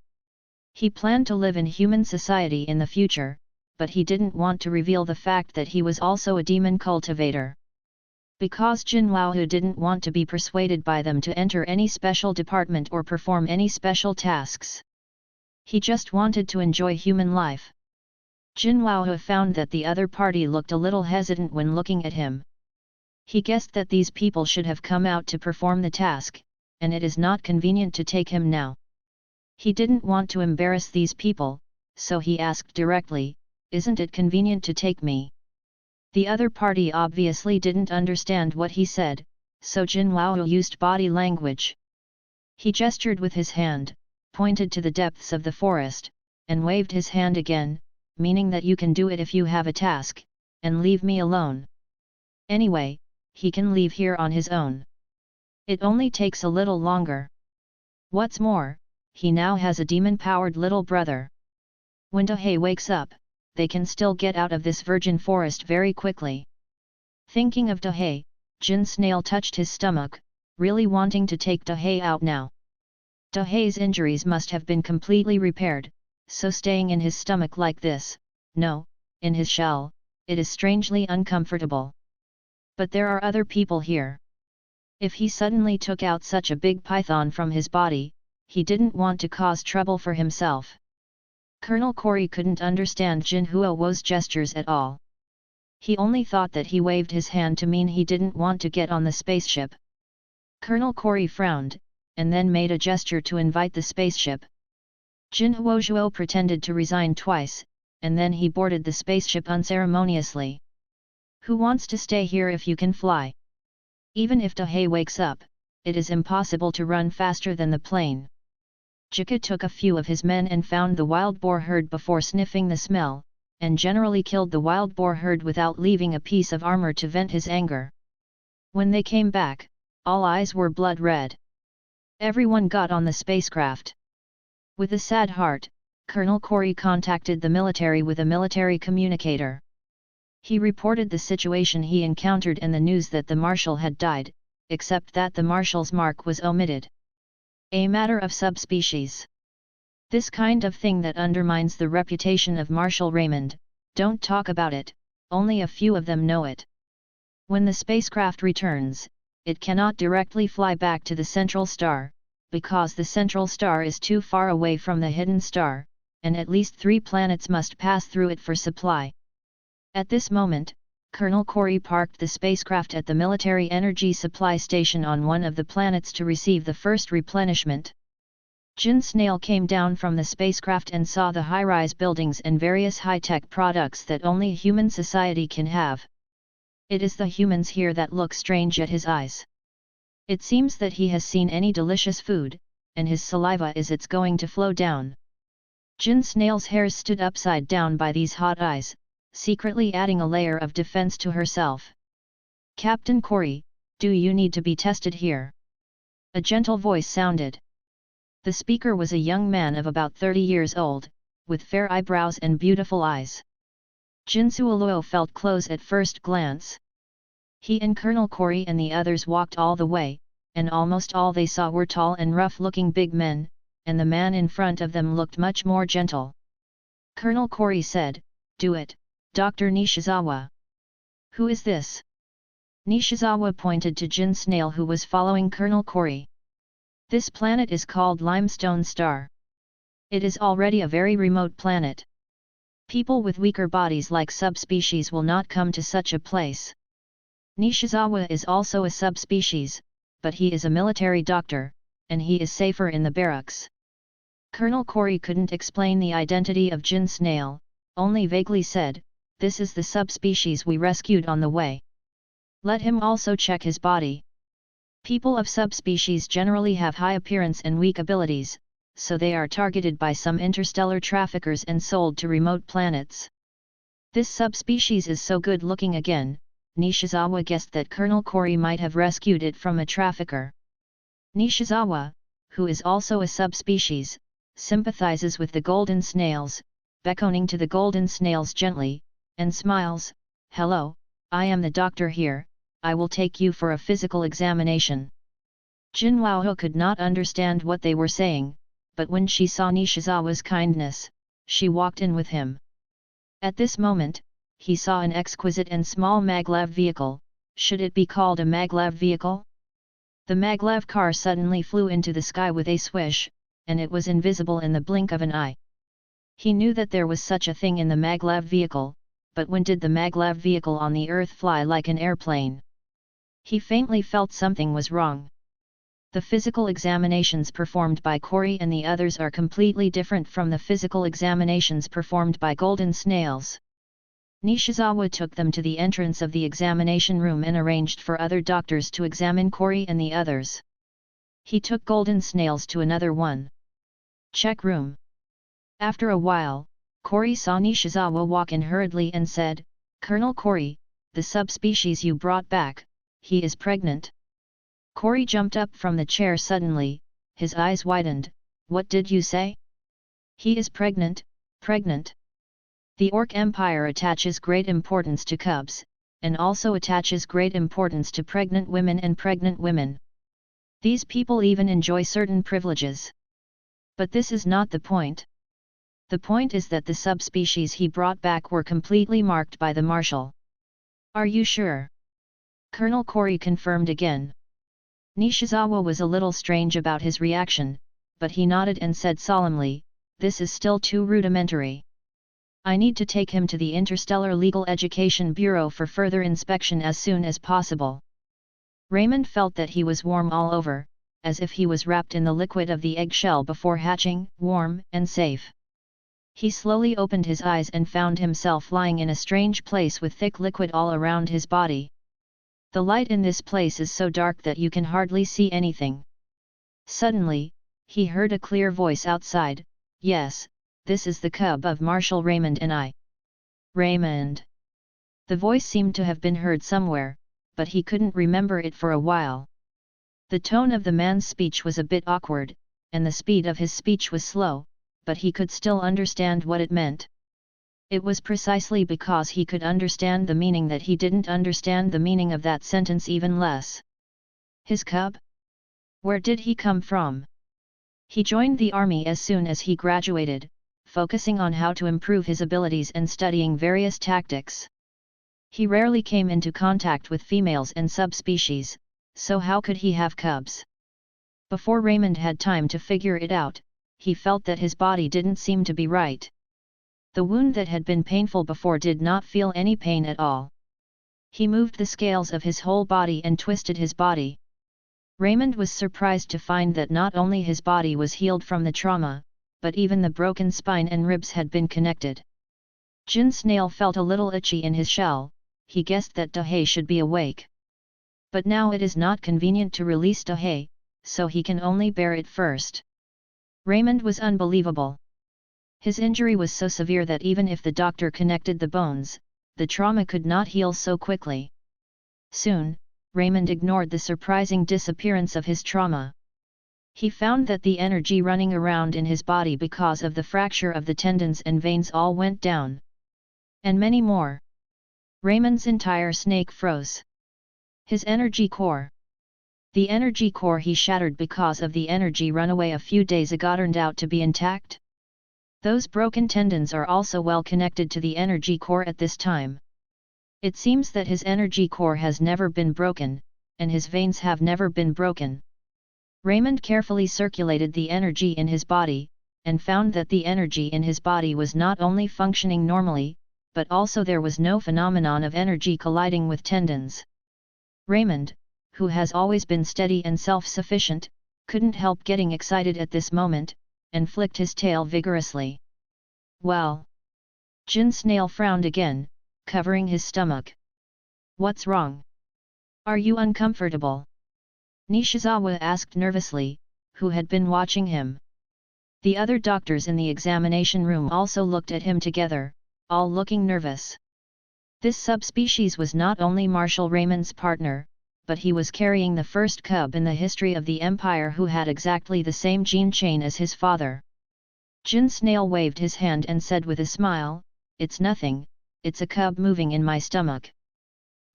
He planned to live in human society in the future, but he didn't want to reveal the fact that he was also a demon cultivator. Because Jin Waohu didn't want to be persuaded by them to enter any special department or perform any special tasks. He just wanted to enjoy human life. Jin Huahua found that the other party looked a little hesitant when looking at him. He guessed that these people should have come out to perform the task, and it is not convenient to take him now. He didn't want to embarrass these people, so he asked directly, "Isn't it convenient to take me?" The other party obviously didn't understand what he said, so Jin Huahua used body language. He gestured with his hand, pointed to the depths of the forest, and waved his hand again, meaning that you can do it if you have a task, and leave me alone. Anyway, he can leave here on his own. It only takes a little longer. What's more, he now has a demon-powered little brother. When Dahe wakes up, they can still get out of this virgin forest very quickly. Thinking of Dahe, Jin Snail touched his stomach, really wanting to take Dahe out now. Dahe's injuries must have been completely repaired, so staying in his stomach like this, no, in his shell, it is strangely uncomfortable. But there are other people here. If he suddenly took out such a big python from his body, he didn't want to cause trouble for himself. Colonel Corey couldn't understand Jin Huahua's gestures at all. He only thought that he waved his hand to mean he didn't want to get on the spaceship. Colonel Corey frowned, and then made a gesture to invite the spaceship. Jin Huahuo pretended to resign twice, and then he boarded the spaceship unceremoniously. Who wants to stay here if you can fly? Even if Dahe wakes up, it is impossible to run faster than the plane. Jika took a few of his men and found the wild boar herd before sniffing the smell, and generally killed the wild boar herd without leaving a piece of armor to vent his anger. When they came back, all eyes were blood red. Everyone got on the spacecraft. With a sad heart, Colonel Corey contacted the military with a military communicator. He reported the situation he encountered and the news that the marshal had died, except that the marshal's mark was omitted. A matter of subspecies. This kind of thing that undermines the reputation of Marshal Raymond, don't talk about it, only a few of them know it. When the spacecraft returns, it cannot directly fly back to the central star, because the central star is too far away from the hidden star, and at least 3 planets must pass through it for supply. At this moment, Colonel Corey parked the spacecraft at the military energy supply station on one of the planets to receive the first replenishment. Jin Snail came down from the spacecraft and saw the high-rise buildings and various high-tech products that only human society can have. It is the humans here that look strange at his eyes. It seems that he has seen any delicious food, and his saliva is going to flow down. Jin Snail's hairs stood upside down by these hot eyes, secretly adding a layer of defense to herself. "Captain Corey, do you need to be tested here?" A gentle voice sounded. The speaker was a young man of about 30 years old, with fair eyebrows and beautiful eyes. Jin Suoluo felt close at first glance. He and Colonel Corey and the others walked all the way, and almost all they saw were tall and rough-looking big men, and the man in front of them looked much more gentle. Colonel Corey said, "Do it, Dr. Nishizawa." "Who is this?" Nishizawa pointed to Jin Snail, who was following Colonel Corey. "This planet is called Limestone Star. It is already a very remote planet. People with weaker bodies like subspecies will not come to such a place. Nishizawa is also a subspecies, but he is a military doctor, and he is safer in the barracks." Colonel Corey couldn't explain the identity of Jin Snail, only vaguely said, "This is the subspecies we rescued on the way. Let him also check his body." People of subspecies generally have high appearance and weak abilities, so they are targeted by some interstellar traffickers and sold to remote planets. This subspecies is so good looking again, Nishizawa guessed that Colonel Corey might have rescued it from a trafficker. Nishizawa, who is also a subspecies, sympathizes with the golden snails, beckoning to the golden snails gently, and smiles, "Hello, I am the doctor here, I will take you for a physical examination." Jin Huahuo could not understand what they were saying, but when she saw Nishizawa's kindness, she walked in with him. At this moment, he saw an exquisite and small maglev vehicle. Should it be called a maglev vehicle? The maglev car suddenly flew into the sky with a swish, and it was invisible in the blink of an eye. He knew that there was such a thing in the maglev vehicle, but when did the maglev vehicle on the earth fly like an airplane? He faintly felt something was wrong. The physical examinations performed by Corey and the others are completely different from the physical examinations performed by golden snails. Nishizawa took them to the entrance of the examination room and arranged for other doctors to examine Corey and the others. He took golden snails to another one. Check room. After a while, Corey saw Nishizawa walk in hurriedly and said, "Colonel Corey, the subspecies you brought back, he is pregnant." Corey jumped up from the chair suddenly, his eyes widened. "What did you say?" "He is pregnant, pregnant." The Orc Empire attaches great importance to cubs, and also attaches great importance to pregnant women and pregnant women. These people even enjoy certain privileges. But this is not the point. The point is that the subspecies he brought back were completely marked by the marshal. "Are you sure?" Colonel Corey confirmed again. Nishizawa was a little strange about his reaction, but he nodded and said solemnly, "This is still too rudimentary. I need to take him to the Interstellar Legal Education Bureau for further inspection as soon as possible." Raymond felt that he was warm all over, as if he was wrapped in the liquid of the eggshell before hatching, warm and safe. He slowly opened his eyes and found himself lying in a strange place with thick liquid all around his body. The light in this place is so dark that you can hardly see anything. Suddenly, he heard a clear voice outside, "Yes, this is the cub of Marshal Raymond and I." "Raymond." The voice seemed to have been heard somewhere, but he couldn't remember it for a while. The tone of the man's speech was a bit awkward, and the speed of his speech was slow, but he could still understand what it meant. It was precisely because he could understand the meaning that he didn't understand the meaning of that sentence even less. His cub? Where did he come from? He joined the army as soon as he graduated, focusing on how to improve his abilities and studying various tactics. He rarely came into contact with females and subspecies, so how could he have cubs? Before Raymond had time to figure it out, he felt that his body didn't seem to be right. The wound that had been painful before did not feel any pain at all. He moved the scales of his whole body and twisted his body. Raymond was surprised to find that not only his body was healed from the trauma, but even the broken spine and ribs had been connected. Jin Snail felt a little itchy in his shell. He guessed that Dahei should be awake. But now it is not convenient to release Dahei, so he can only bear it first. Raymond was unbelievable. His injury was so severe that even if the doctor connected the bones, the trauma could not heal so quickly. Soon, Raymond ignored the surprising disappearance of his trauma. He found that the energy running around in his body because of the fracture of the tendons and veins all went down. And many more. Raymond's entire snake froze. His energy core. The energy core he shattered because of the energy runaway a few days ago turned out to be intact. Those broken tendons are also well connected to the energy core at this time. It seems that his energy core has never been broken, and his veins have never been broken. Raymond carefully circulated the energy in his body, and found that the energy in his body was not only functioning normally, but also there was no phenomenon of energy colliding with tendons. Raymond, who has always been steady and self-sufficient, couldn't help getting excited at this moment, and flicked his tail vigorously. "Well?" Jin Snail frowned again, covering his stomach. "What's wrong? Are you uncomfortable?" Nishizawa asked nervously, who had been watching him. The other doctors in the examination room also looked at him together, all looking nervous. This subspecies was not only Marshal Raymond's partner, but he was carrying the first cub in the history of the Empire who had exactly the same gene chain as his father. Jin Snail waved his hand and said with a smile, "It's nothing, it's a cub moving in my stomach."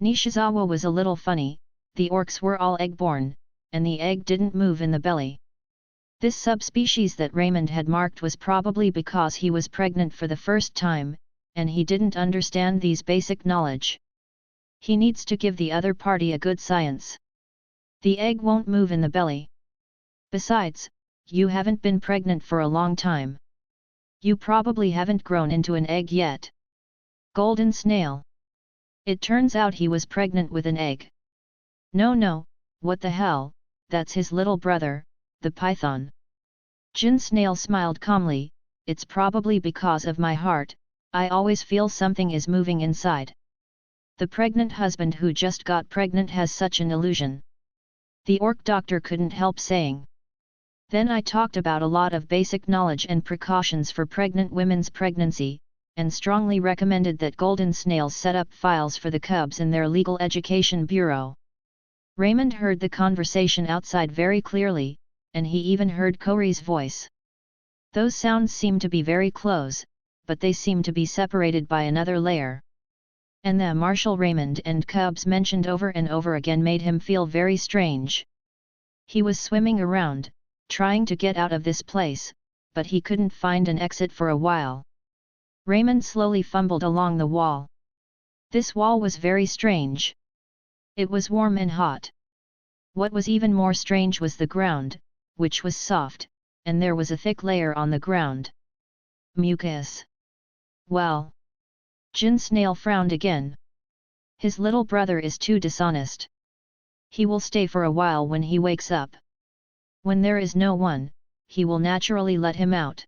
Nishizawa was a little funny. The orcs were all egg-born, and the egg didn't move in the belly. This subspecies that Raymond had marked was probably because he was pregnant for the first time, and he didn't understand these basic knowledge. He needs to give the other party a good science. The egg won't move in the belly. Besides, you haven't been pregnant for a long time. You probably haven't grown into an egg yet. Golden Snail. It turns out he was pregnant with an egg. No, what the hell, that's his little brother, the python. Jin Snail smiled calmly, it's probably because of my heart, I always feel something is moving inside. The pregnant husband who just got pregnant has such an illusion. The orc doctor couldn't help saying. Then I talked about a lot of basic knowledge and precautions for pregnant women's pregnancy, and strongly recommended that Golden Snails set up files for the cubs in their legal education bureau. Raymond heard the conversation outside very clearly, and he even heard Corey's voice. Those sounds seemed to be very close, but they seemed to be separated by another layer. And the Marshal Raymond and cubs mentioned over and over again made him feel very strange. He was swimming around, trying to get out of this place, but he couldn't find an exit for a while. Raymond slowly fumbled along the wall. This wall was very strange. It was warm and hot. What was even more strange was the ground, which was soft, and there was a thick layer on the ground. Mucus. Well. Jin Snail frowned again. His little brother is too dishonest. He will stay for a while when he wakes up. When there is no one, he will naturally let him out.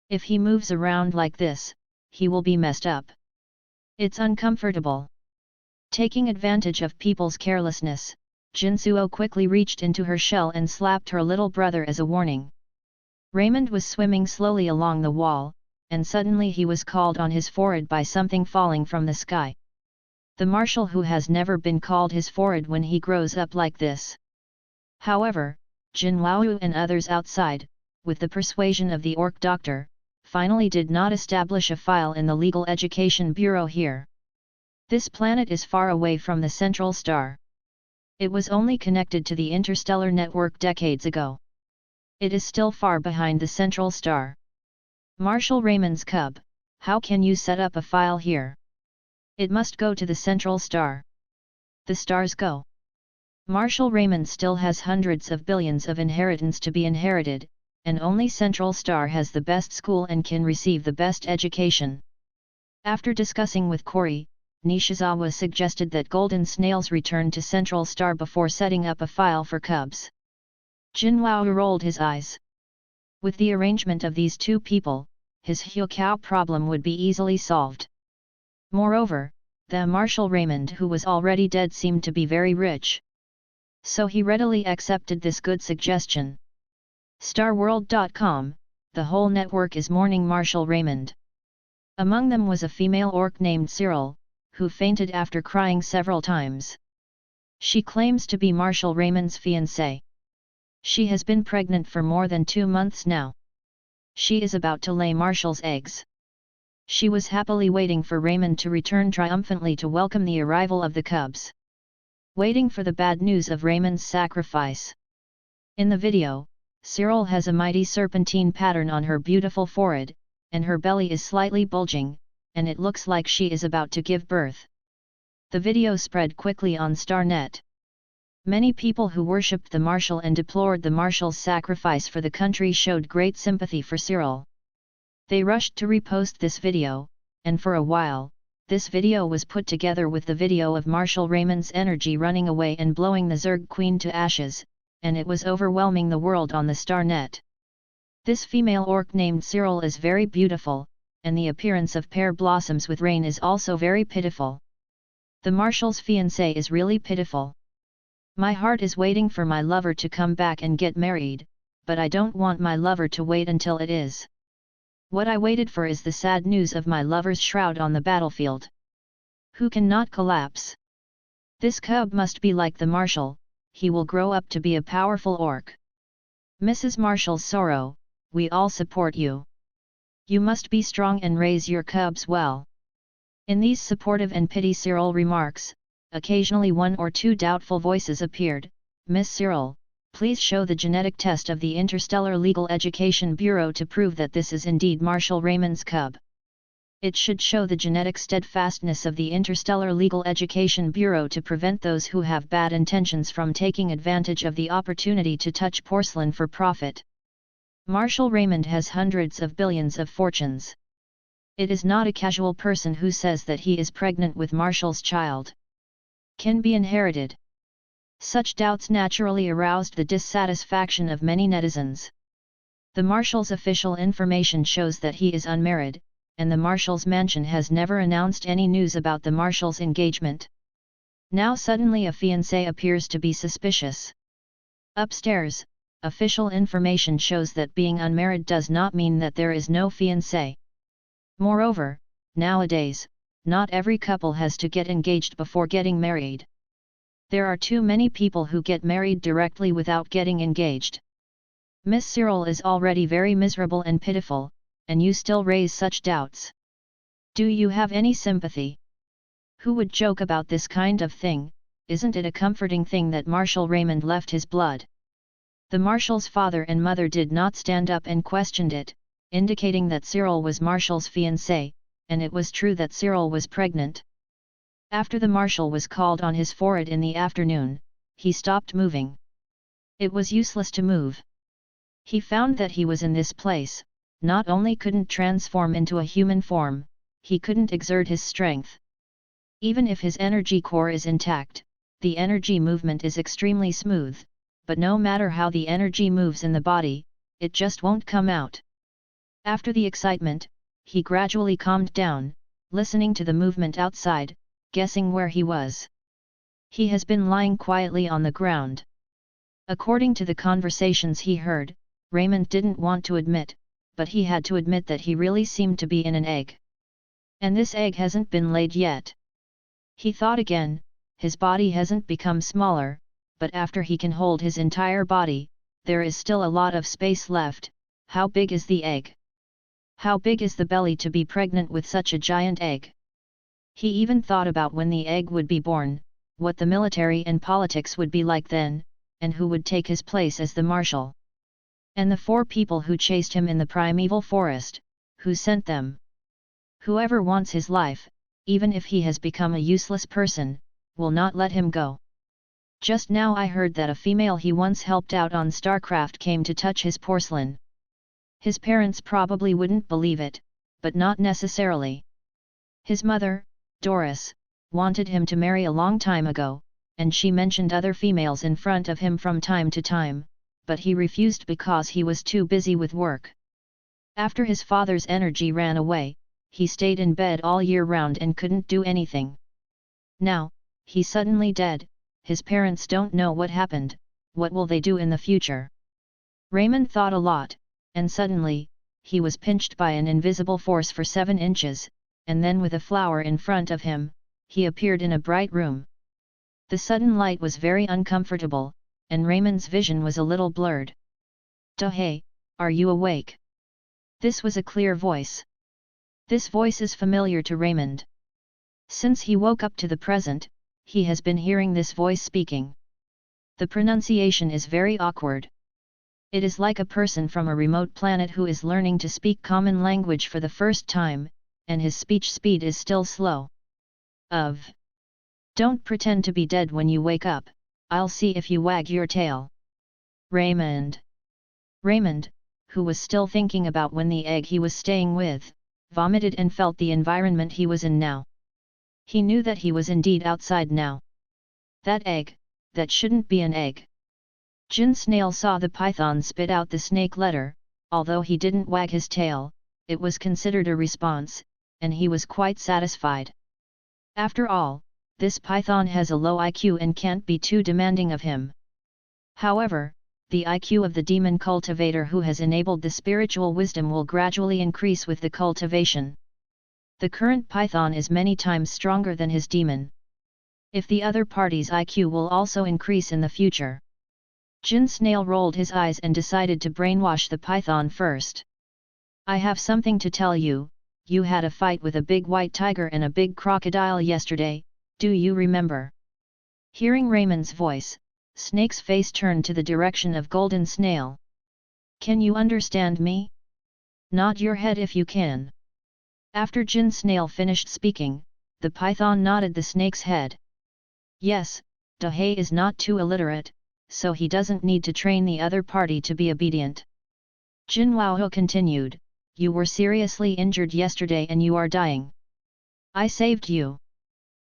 If he moves around like this, he will be messed up. It's uncomfortable. Taking advantage of people's carelessness, Jinsuo quickly reached into her shell and slapped her little brother as a warning. Raymond was swimming slowly along the wall, and suddenly he was called on his forehead by something falling from the sky. The marshal who has never been called his forehead when he grows up like this. However, Jin Laoyu and others outside, with the persuasion of the orc doctor, finally did not establish a file in the Legal Education Bureau here. This planet is far away from the central star. It was only connected to the interstellar network decades ago. It is still far behind the central star. Marshal Raymond's cub, how can you set up a file here? It must go to the central star. The stars go. Marshal Raymond still has hundreds of billions of inheritance to be inherited, and only Central Star has the best school and can receive the best education. After discussing with Corey, Nishizawa suggested that Golden Snails return to Central Star before setting up a file for cubs. Jinlao rolled his eyes. With the arrangement of these two people, his Hyokao problem would be easily solved. Moreover, the Marshal Raymond who was already dead seemed to be very rich. So he readily accepted this good suggestion. StarWorld.com, the whole network is mourning Marshal Raymond. Among them was a female orc named Cyril, who fainted after crying several times. She claims to be Marshal Raymond's fiancée. She has been pregnant for more than 2 months now. She is about to lay Marshall's eggs. She was happily waiting for Raymond to return triumphantly to welcome the arrival of the cubs. Waiting for the bad news of Raymond's sacrifice. In the video, Cyril has a mighty serpentine pattern on her beautiful forehead, and her belly is slightly bulging, and it looks like she is about to give birth. The video spread quickly on Starnet. Many people who worshipped the Marshal and deplored the Marshal's sacrifice for the country showed great sympathy for Cyril. They rushed to repost this video, and for a while, this video was put together with the video of Marshal Raymond's energy running away and blowing the Zerg Queen to ashes, and it was overwhelming the world on the Starnet. This female orc named Cyril is very beautiful, and the appearance of pear blossoms with rain is also very pitiful. The Marshal's fiancé is really pitiful. My heart is waiting for my lover to come back and get married, but I don't want my lover to wait until it is. What I waited for is the sad news of my lover's shroud on the battlefield. Who cannot collapse? This cub must be like the Marshal, he will grow up to be a powerful orc. Mrs. Marshal Sorrow, we all support you. You must be strong and raise your cubs well. In these supportive and pity Cyril remarks, occasionally 1 or 2 doubtful voices appeared. Miss Cyril, please show the genetic test of the Interstellar Legal Education Bureau to prove that this is indeed Marshal Raymond's cub. It should show the genetic steadfastness of the Interstellar Legal Education Bureau to prevent those who have bad intentions from taking advantage of the opportunity to touch porcelain for profit. Marshal Raymond has hundreds of billions of fortunes. It is not a casual person who says that he is pregnant with Marshal's child. Can be inherited. Such doubts naturally aroused the dissatisfaction of many netizens. The Marshal's official information shows that he is unmarried, and the Marshal's mansion has never announced any news about the Marshal's engagement. Now suddenly a fiancé appears to be suspicious. Upstairs, official information shows that being unmarried does not mean that there is no fiancé. Moreover, nowadays, not every couple has to get engaged before getting married. There are too many people who get married directly without getting engaged. Miss Cyril is already very miserable and pitiful, and you still raise such doubts. Do you have any sympathy? Who would joke about this kind of thing? Isn't it a comforting thing that Marshal Raymond left his blood? The Marshal's father and mother did not stand up and questioned it, indicating that Cyril was Marshal's fiancé, and it was true that Cyril was pregnant. After the Marshal was called on his forehead in the afternoon, he stopped moving. It was useless to move. He found that he was in this place, not only couldn't transform into a human form, he couldn't exert his strength. Even if his energy core is intact, the energy movement is extremely smooth, but no matter how the energy moves in the body, it just won't come out. After the excitement, he gradually calmed down, listening to the movement outside, guessing where he was. He has been lying quietly on the ground. According to the conversations he heard, Raymond didn't want to admit, but he had to admit that he really seemed to be in an egg. And this egg hasn't been laid yet. He thought again, his body hasn't become smaller, but after he can hold his entire body, there is still a lot of space left. How big is the egg? How big is the belly to be pregnant with such a giant egg? He even thought about when the egg would be born, what the military and politics would be like then, and who would take his place as the Marshal. And the 4 people who chased him in the primeval forest, who sent them? Whoever wants his life, even if he has become a useless person, will not let him go. Just now I heard that a female he once helped out on StarCraft came to touch his porcelain. His parents probably wouldn't believe it, but not necessarily. His mother, Doris, wanted him to marry a long time ago, and she mentioned other females in front of him from time to time, but he refused because he was too busy with work. After his father's energy ran away, he stayed in bed all year round and couldn't do anything. Now, he's suddenly dead, his parents don't know what happened, what will they do in the future? Raymond thought a lot, and suddenly, he was pinched by an invisible force for 7 inches, and then with a flower in front of him, he appeared in a bright room. The sudden light was very uncomfortable, and Raymond's vision was a little blurred. "Hey, are you awake?" This was a clear voice. This voice is familiar to Raymond. Since he woke up to the present, he has been hearing this voice speaking. The pronunciation is very awkward. It is like a person from a remote planet who is learning to speak common language for the first time, and his speech speed is still slow. Don't pretend to be dead when you wake up, I'll see if you wag your tail. Raymond. Raymond, who was still thinking about when the egg he was staying with, vomited and felt the environment he was in now. He knew that he was indeed outside now. That egg, that shouldn't be an egg. Jin Snail saw the python spit out the snake letter, although he didn't wag his tail, it was considered a response, and he was quite satisfied. After all, this python has a low IQ and can't be too demanding of him. However, the IQ of the demon cultivator who has enabled the spiritual wisdom will gradually increase with the cultivation. The current python is many times stronger than his demon. If the other party's IQ will also increase in the future. Jin Snail rolled his eyes and decided to brainwash the python first. "I have something to tell you, you had a fight with a big white tiger and a big crocodile yesterday, do you remember?" Hearing Raymond's voice, Snake's face turned to the direction of Golden Snail. "Can you understand me? Nod your head if you can." After Jin Snail finished speaking, the python nodded the snake's head. Yes, Dahe is not too illiterate, so he doesn't need to train the other party to be obedient. Jin Huo continued, you were seriously injured yesterday and you are dying. I saved you.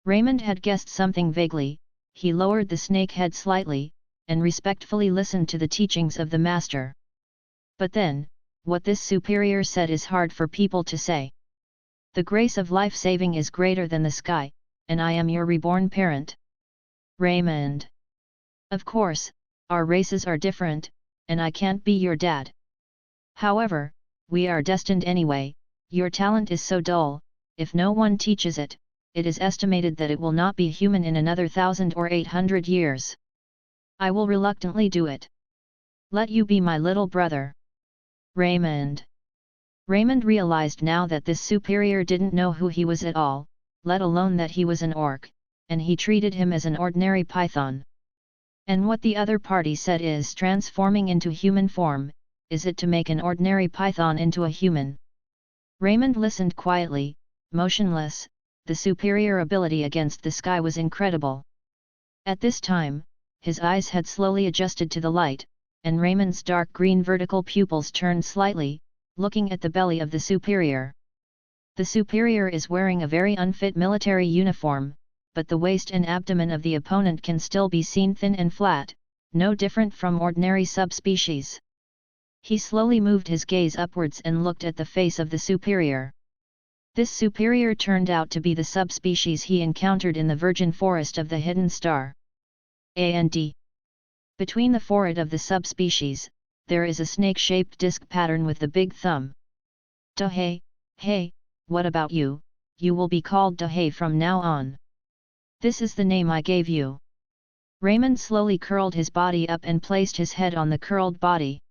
Raymond had guessed something vaguely. He lowered the snake head slightly, and respectfully listened to the teachings of the master. But then, what this superior said is hard for people to say. The grace of life-saving is greater than the sky, and I am your reborn parent. Raymond. Of course, our races are different, and I can't be your dad. However, we are destined anyway. Your talent is so dull, if no one teaches it, it is estimated that it will not be human in another 1,000 or 800 years. I will reluctantly do it. Let you be my little brother. Raymond. Raymond realized now that this superior didn't know who he was at all, let alone that he was an orc, and he treated him as an ordinary python. And what the other party said is transforming into human form, is it to make an ordinary python into a human? Raymond listened quietly, motionless. The superior ability against the sky was incredible. At this time, his eyes had slowly adjusted to the light, and Raymond's dark green vertical pupils turned slightly, looking at the belly of the superior. The superior is wearing a very unfit military uniform, but the waist and abdomen of the opponent can still be seen thin and flat, no different from ordinary subspecies. He slowly moved his gaze upwards and looked at the face of the superior. This superior turned out to be the subspecies he encountered in the virgin forest of the hidden star. And between the forehead of the subspecies, there is a snake-shaped disc pattern with the big thumb. Dahei, hey, what about you? You will be called Dahei from now on. This is the name I gave you. Raymond slowly curled his body up and placed his head on the curled body.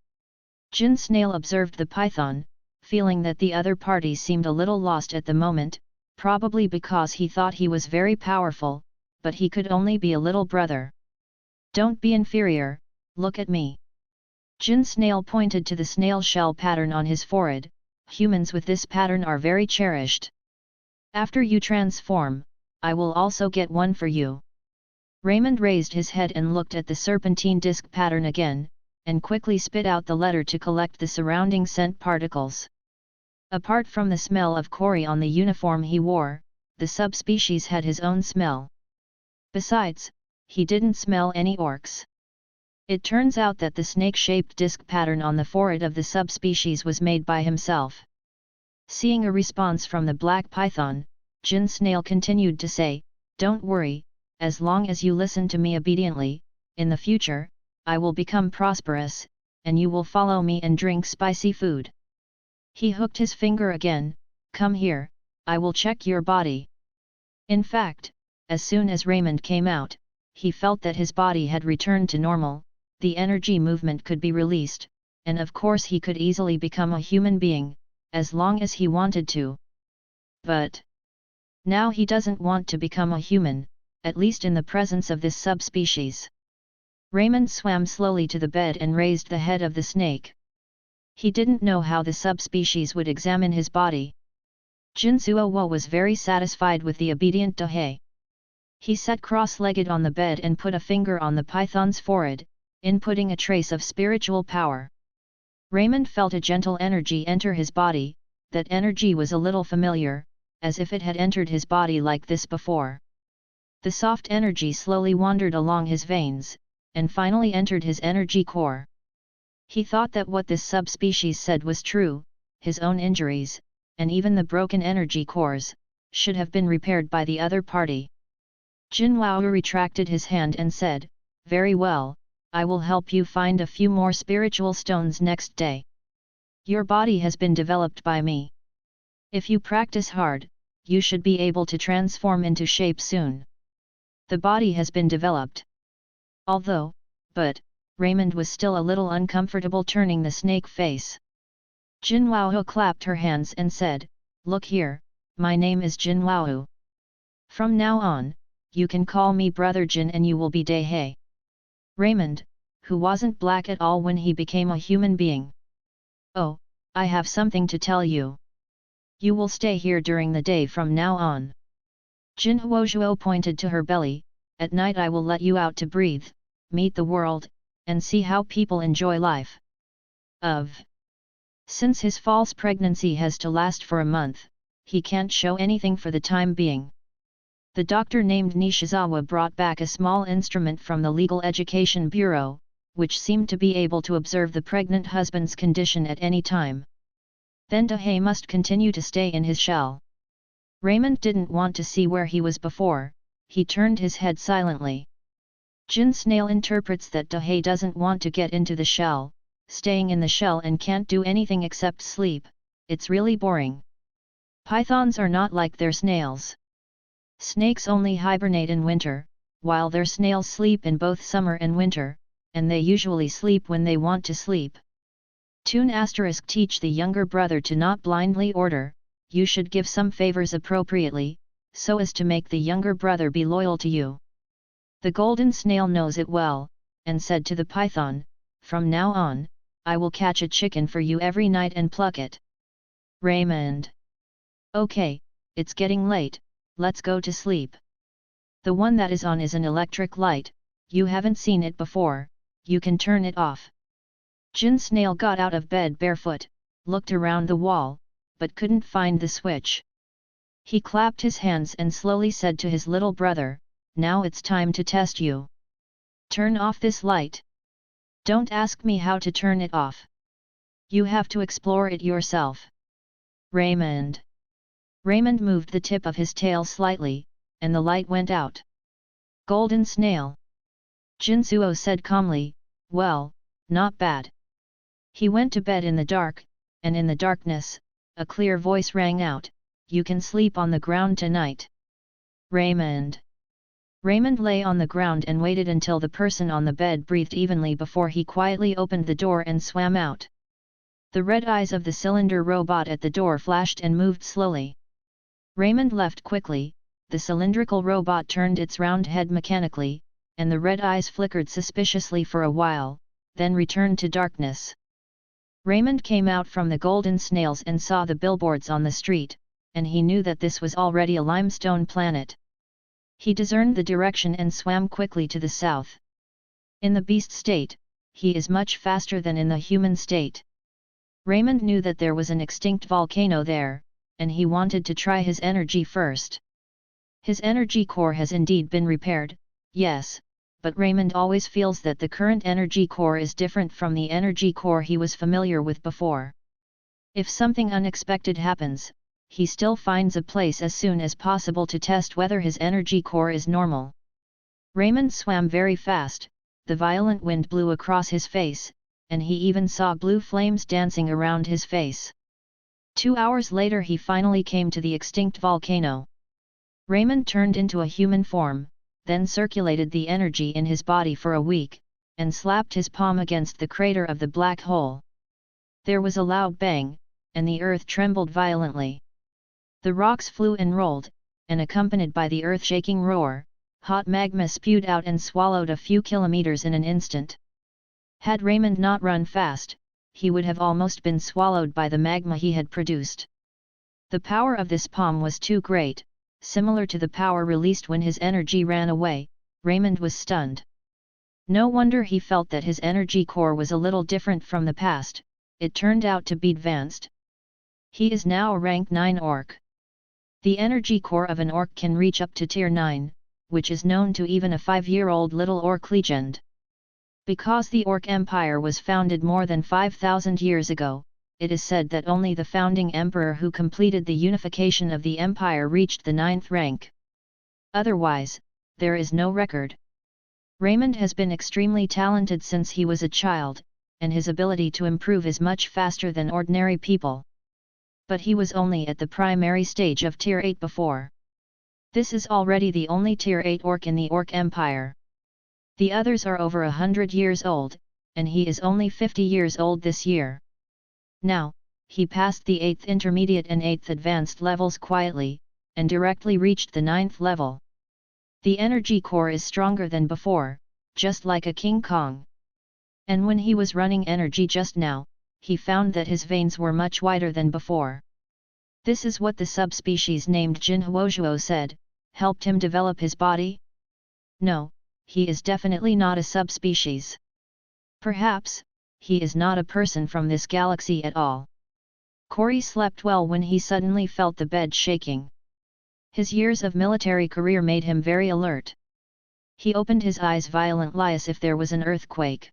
Jin Snail observed the python, feeling that the other party seemed a little lost at the moment, probably because he thought he was very powerful, but he could only be a little brother. Don't be inferior, look at me. Jin Snail pointed to the snail shell pattern on his forehead. Humans with this pattern are very cherished. After you transform, I will also get one for you. Raymond raised his head and looked at the serpentine disc pattern again, and quickly spit out the letter to collect the surrounding scent particles. Apart from the smell of Cory on the uniform he wore, the subspecies had his own smell. Besides, he didn't smell any orcs. It turns out that the snake-shaped disc pattern on the forehead of the subspecies was made by himself. Seeing a response from the black python, Jin Snail continued to say, don't worry, as long as you listen to me obediently, in the future, I will become prosperous, and you will follow me and drink spicy food. He hooked his finger again, come here, I will check your body. In fact, as soon as Raymond came out, he felt that his body had returned to normal, the energy movement could be released, and of course he could easily become a human being, as long as he wanted to. But now he doesn't want to become a human, at least in the presence of this subspecies. Raymond swam slowly to the bed and raised the head of the snake. He didn't know how the subspecies would examine his body. Jin Zuo was very satisfied with the obedient Dahei. He sat cross-legged on the bed and put a finger on the python's forehead, inputting a trace of spiritual power. Raymond felt a gentle energy enter his body. That energy was a little familiar, as if it had entered his body like this before. The soft energy slowly wandered along his veins, and finally entered his energy core. He thought that what this subspecies said was true, his own injuries, and even the broken energy cores, should have been repaired by the other party. Jin Huo retracted his hand and said, very well, I will help you find a few more spiritual stones next day. Your body has been developed by me. If you practice hard, you should be able to transform into shape soon. The body has been developed. But Raymond was still a little uncomfortable turning the snake face. Jin Huo clapped her hands and said, look here, my name is Jin Huo. From now on, you can call me Brother Jin and you will be Dahei. Raymond, who wasn't black at all when he became a human being. Oh, I have something to tell you. You will stay here during the day from now on. Jin Huozhuo pointed to her belly, at night I will let you out to breathe, meet the world, and see how people enjoy life. Since his false pregnancy has to last for a month, he can't show anything for the time being. The doctor named Nishizawa brought back a small instrument from the Legal Education Bureau, which seemed to be able to observe the pregnant husband's condition at any time. Then Dahei must continue to stay in his shell. Raymond didn't want to see where he was before, he turned his head silently. Jin Snail interprets that Dahei doesn't want to get into the shell, staying in the shell and can't do anything except sleep, it's really boring. Pythons are not like their snails. Snakes only hibernate in winter, while their snails sleep in both summer and winter, and they usually sleep when they want to sleep. Teach the younger brother to not blindly order, you should give some favors appropriately, so as to make the younger brother be loyal to you. The golden snail knows it well, and said to the python, from now on, I will catch a chicken for you every night and pluck it. Raymond. Okay, it's getting late, let's go to sleep. The one that is on is an electric light, you haven't seen it before, you can turn it off. Jin Snail got out of bed barefoot, looked around the wall, but couldn't find the switch. He clapped his hands and slowly said to his little brother, now it's time to test you. Turn off this light. Don't ask me how to turn it off. You have to explore it yourself. Raymond. Raymond moved the tip of his tail slightly, and the light went out. Golden snail. Jinzuo said calmly, well, not bad. He went to bed in the dark, and in the darkness, a clear voice rang out, you can sleep on the ground tonight. Raymond. Raymond lay on the ground and waited until the person on the bed breathed evenly before he quietly opened the door and swam out. The red eyes of the cylinder robot at the door flashed and moved slowly. Raymond left quickly, the cylindrical robot turned its round head mechanically, and the red eyes flickered suspiciously for a while, then returned to darkness. Raymond came out from the golden snails and saw the billboards on the street, and he knew that this was already a limestone planet. He discerned the direction and swam quickly to the south. In the beast state, he is much faster than in the human state. Raymond knew that there was an extinct volcano there, and he wanted to try his energy first. His energy core has indeed been repaired, yes, but Raymond always feels that the current energy core is different from the energy core he was familiar with before. If something unexpected happens, he still finds a place as soon as possible to test whether his energy core is normal. Raymond swam very fast, the violent wind blew across his face, and he even saw blue flames dancing around his face. 2 hours later he finally came to the extinct volcano. Raymond turned into a human form, then circulated the energy in his body for a week, and slapped his palm against the crater of the black hole. There was a loud bang, and the earth trembled violently. The rocks flew and rolled, and accompanied by the earth-shaking roar, hot magma spewed out and swallowed a few kilometers in an instant. Had Raymond not run fast, he would have almost been swallowed by the magma he had produced. The power of this palm was too great, similar to the power released when his energy ran away. Raymond was stunned. No wonder he felt that his energy core was a little different from the past, it turned out to be advanced. He is now a rank 9 orc. The energy core of an orc can reach up to tier 9, which is known to even a 5-year-old little orc legend. Because the Orc Empire was founded more than 5,000 years ago, it is said that only the founding emperor who completed the unification of the empire reached the 9th rank. Otherwise, there is no record. Raymond has been extremely talented since he was a child, and his ability to improve is much faster than ordinary people. But he was only at the primary stage of tier 8 before. This is already the only tier 8 orc in the Orc Empire. The others are over 100 years old, and he is only 50 years old this year. Now, he passed the 8th intermediate and 8th advanced levels quietly, and directly reached the 9th level. The energy core is stronger than before, just like a King Kong. And when he was running energy just now, he found that his veins were much wider than before. This is what the subspecies named Jin Huozhuo said, helped him develop his body? No, he is definitely not a subspecies. Perhaps, he is not a person from this galaxy at all. Corey slept well when he suddenly felt the bed shaking. His years of military career made him very alert. He opened his eyes violently as if there was an earthquake.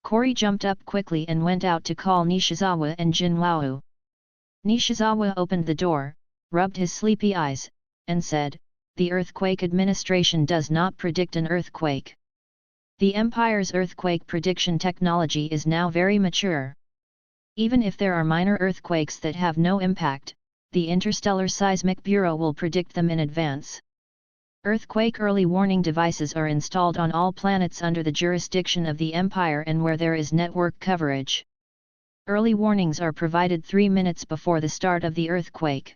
Corey jumped up quickly and went out to call Nishizawa and Jinwao. Nishizawa opened the door, rubbed his sleepy eyes, and said, "The earthquake administration does not predict an earthquake. The Empire's earthquake prediction technology is now very mature. Even if there are minor earthquakes that have no impact, the Interstellar Seismic Bureau will predict them in advance. Earthquake early warning devices are installed on all planets under the jurisdiction of the Empire and where there is network coverage. Early warnings are provided 3 minutes before the start of the earthquake.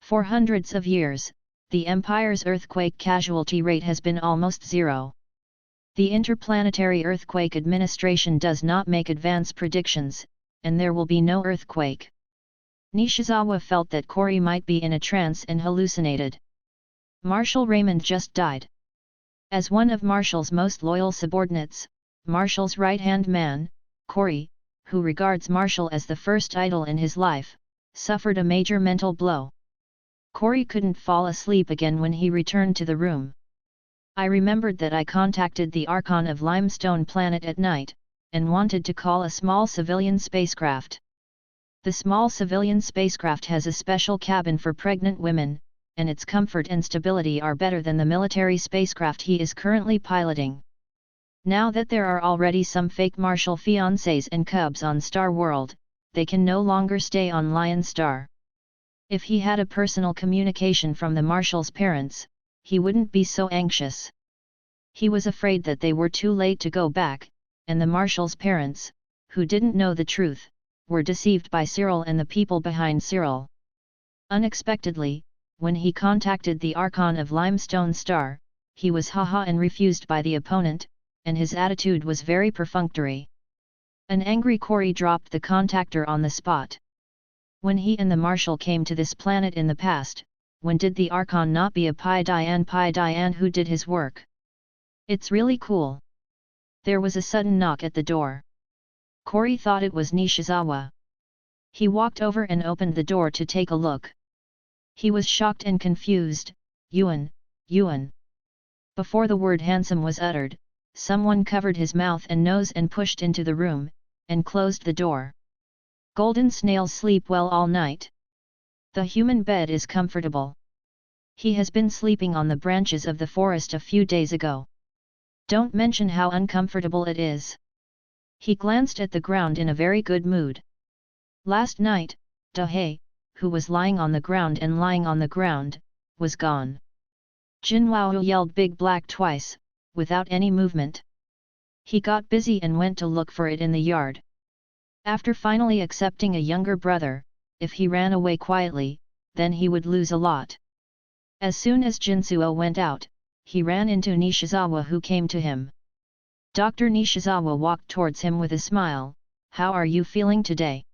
For hundreds of years, the Empire's earthquake casualty rate has been almost zero. The Interplanetary Earthquake Administration does not make advance predictions, and there will be no earthquake." Nishizawa felt that Corey might be in a trance and hallucinated. Marshal Raymond just died. As one of Marshall's most loyal subordinates, Marshall's right-hand man, Corey, who regards Marshall as the first idol in his life, suffered a major mental blow. Corey couldn't fall asleep again when he returned to the room. "I remembered that I contacted the Archon of Limestone Planet at night, and wanted to call a small civilian spacecraft. The small civilian spacecraft has a special cabin for pregnant women, and its comfort and stability are better than the military spacecraft he is currently piloting. Now that there are already some fake Marshall fiancés and cubs on Star World, they can no longer stay on Lion Star. If he had a personal communication from the Marshall's parents, he wouldn't be so anxious. He was afraid that they were too late to go back, and the Marshall's parents, who didn't know the truth, were deceived by Cyril and the people behind Cyril. Unexpectedly, when he contacted the Archon of Limestone Star, he was haha and refused by the opponent, and his attitude was very perfunctory. An angry Corey dropped the contactor on the spot. When he and the Marshal came to this planet in the past, when did the Archon not be a Pi Dian who did his work? It's really cool." There was a sudden knock at the door. Corey thought it was Nishizawa. He walked over and opened the door to take a look. He was shocked and confused. Yuan. Before the word handsome was uttered, someone covered his mouth and nose and pushed into the room, and closed the door. Golden snails sleep well all night. The human bed is comfortable. He has been sleeping on the branches of the forest a few days ago. Don't mention how uncomfortable it is. He glanced at the ground in a very good mood. Last night, Dahei, who was lying on the ground, was gone. Jinwao yelled big black twice, without any movement. He got busy and went to look for it in the yard. After finally accepting a younger brother, if he ran away quietly, then he would lose a lot. As soon as Jinsuo went out, he ran into Nishizawa who came to him. Dr. Nishizawa walked towards him with a smile. "How are you feeling today?"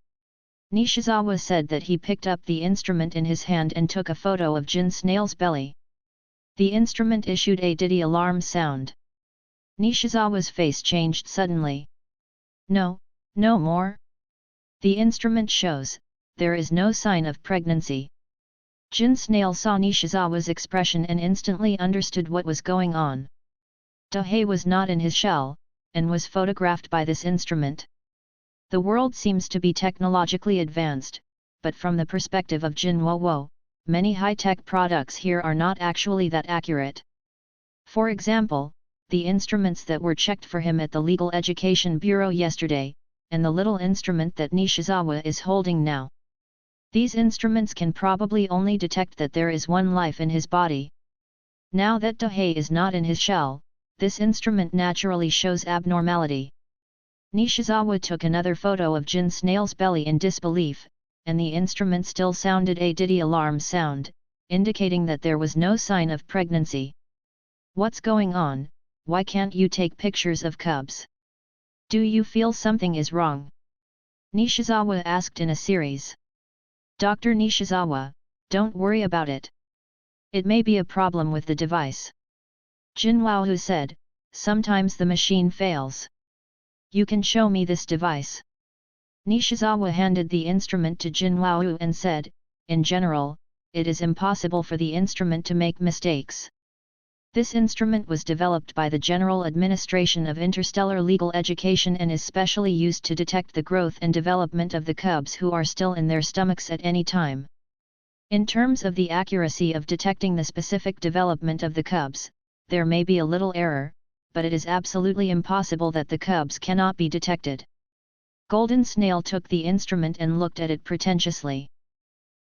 Nishizawa said that he picked up the instrument in his hand and took a photo of Jin Snail's belly. The instrument issued a diddy alarm sound. Nishizawa's face changed suddenly. No more. The instrument shows, there is no sign of pregnancy." Jin Snail saw Nishizawa's expression and instantly understood what was going on. Dahei was not in his shell, and was photographed by this instrument. The world seems to be technologically advanced, but from the perspective of Jinwoo, many high-tech products here are not actually that accurate. For example, the instruments that were checked for him at the Legal Education Bureau yesterday, and the little instrument that Nishizawa is holding now. These instruments can probably only detect that there is one life in his body. Now that Dahei is not in his shell, this instrument naturally shows abnormality. Nishizawa took another photo of Jin Snail's belly in disbelief, and the instrument still sounded a diddy alarm sound, indicating that there was no sign of pregnancy. "What's going on? Why can't you take pictures of cubs? Do you feel something is wrong?" Nishizawa asked in a series. "Dr. Nishizawa, don't worry about it. It may be a problem with the device." Jinwoo said, "Sometimes the machine fails. You can show me this device." Nishizawa handed the instrument to Jin Wao and said, "In general, it is impossible for the instrument to make mistakes. This instrument was developed by the General Administration of Interstellar Legal Education and is specially used to detect the growth and development of the cubs who are still in their stomachs at any time. In terms of the accuracy of detecting the specific development of the cubs, there may be a little error, but it is absolutely impossible that the cubs cannot be detected." Golden Snail took the instrument and looked at it pretentiously.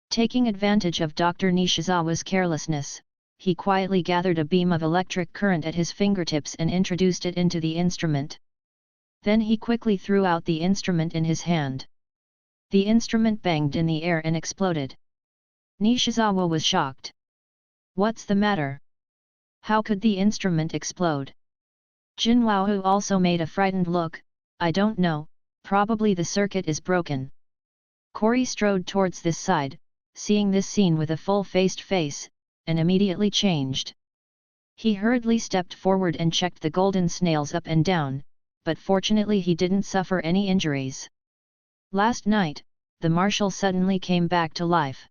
Taking advantage of Dr. Nishizawa's carelessness, he quietly gathered a beam of electric current at his fingertips and introduced it into the instrument. Then he quickly threw out the instrument in his hand. The instrument banged in the air and exploded. Nishizawa was shocked. "What's the matter? How could the instrument explode?" Jin Wao also made a frightened look. "I don't know, probably the circuit is broken." Corey strode towards this side, seeing this scene with a full-faced face, and immediately changed. He hurriedly stepped forward and checked the golden snails up and down, but fortunately he didn't suffer any injuries. Last night, the marshal suddenly came back to life.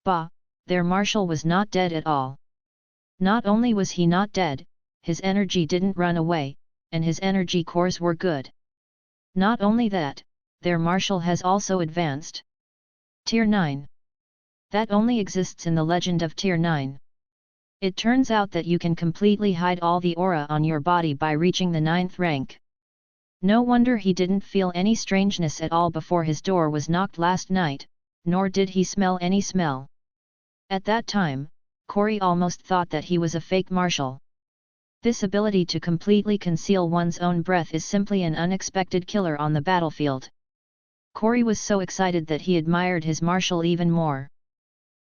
Bah, their marshal was not dead at all. Not only was he not dead, his energy didn't run away, and his energy cores were good. Not only that, their marshal has also advanced. Tier 9. That only exists in the legend of Tier 9. It turns out that you can completely hide all the aura on your body by reaching the 9th rank. No wonder he didn't feel any strangeness at all before his door was knocked last night, nor did he smell any smell. At that time, Corey almost thought that he was a fake marshal. This ability to completely conceal one's own breath is simply an unexpected killer on the battlefield. Corey was so excited that he admired his marshal even more.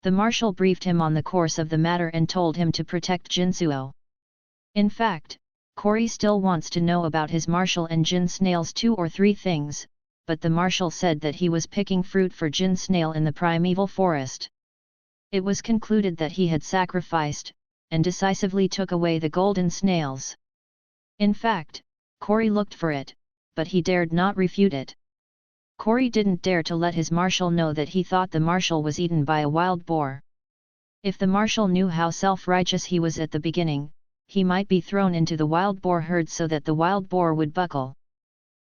The marshal briefed him on the course of the matter and told him to protect Jinsuo. In fact, Corey still wants to know about his marshal and Jin Snail's 2 or 3 things, but the marshal said that he was picking fruit for Jin Snail in the primeval forest. It was concluded that he had sacrificed, and decisively took away the golden snails. In fact, Corey looked for it, but he dared not refute it. Corey didn't dare to let his marshal know that he thought the marshal was eaten by a wild boar. If the marshal knew how self-righteous he was at the beginning, he might be thrown into the wild boar herd so that the wild boar would buckle.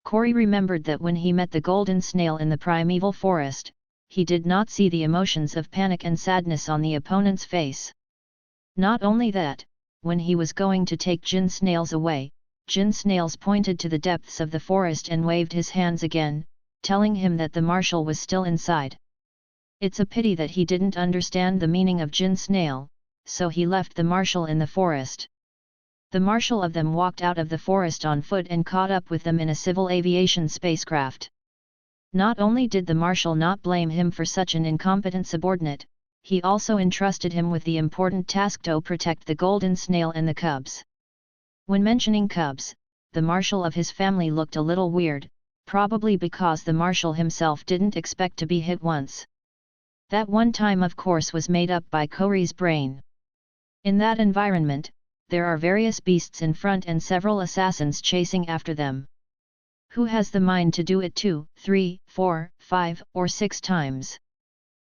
Corey remembered that when he met the golden snail in the primeval forest, he did not see the emotions of panic and sadness on the opponent's face. Not only that, when he was going to take Jin Snails away, Jin Snails pointed to the depths of the forest and waved his hands again, telling him that the marshal was still inside. It's a pity that he didn't understand the meaning of Jin Snail, so he left the marshal in the forest. The marshal of them walked out of the forest on foot and caught up with them in a civil aviation spacecraft. Not only did the marshal not blame him for such an incompetent subordinate, he also entrusted him with the important task to protect the golden snail and the cubs. When mentioning cubs, the marshal of his family looked a little weird, probably because the marshal himself didn't expect to be hit once. That one time of course was made up by Corey's brain. In that environment, there are various beasts in front and several assassins chasing after them. Who has the mind to do it 2, 3, 4, 5, or 6 times?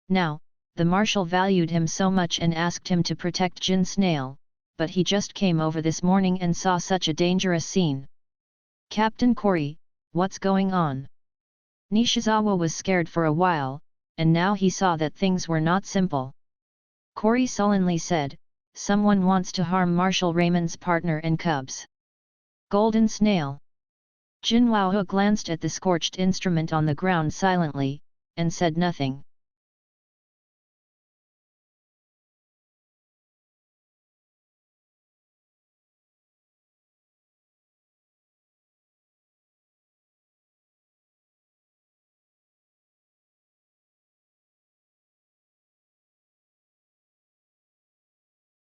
Now, the marshal valued him so much and asked him to protect Jin Snail, but he just came over this morning and saw such a dangerous scene. "Captain Corey, what's going on?" Nishizawa was scared for a while, and now he saw that things were not simple. Corey sullenly said, "Someone wants to harm Marshal Raymond's partner and cubs." Golden Snail. Jin Wao glanced at the scorched instrument on the ground silently, and said nothing.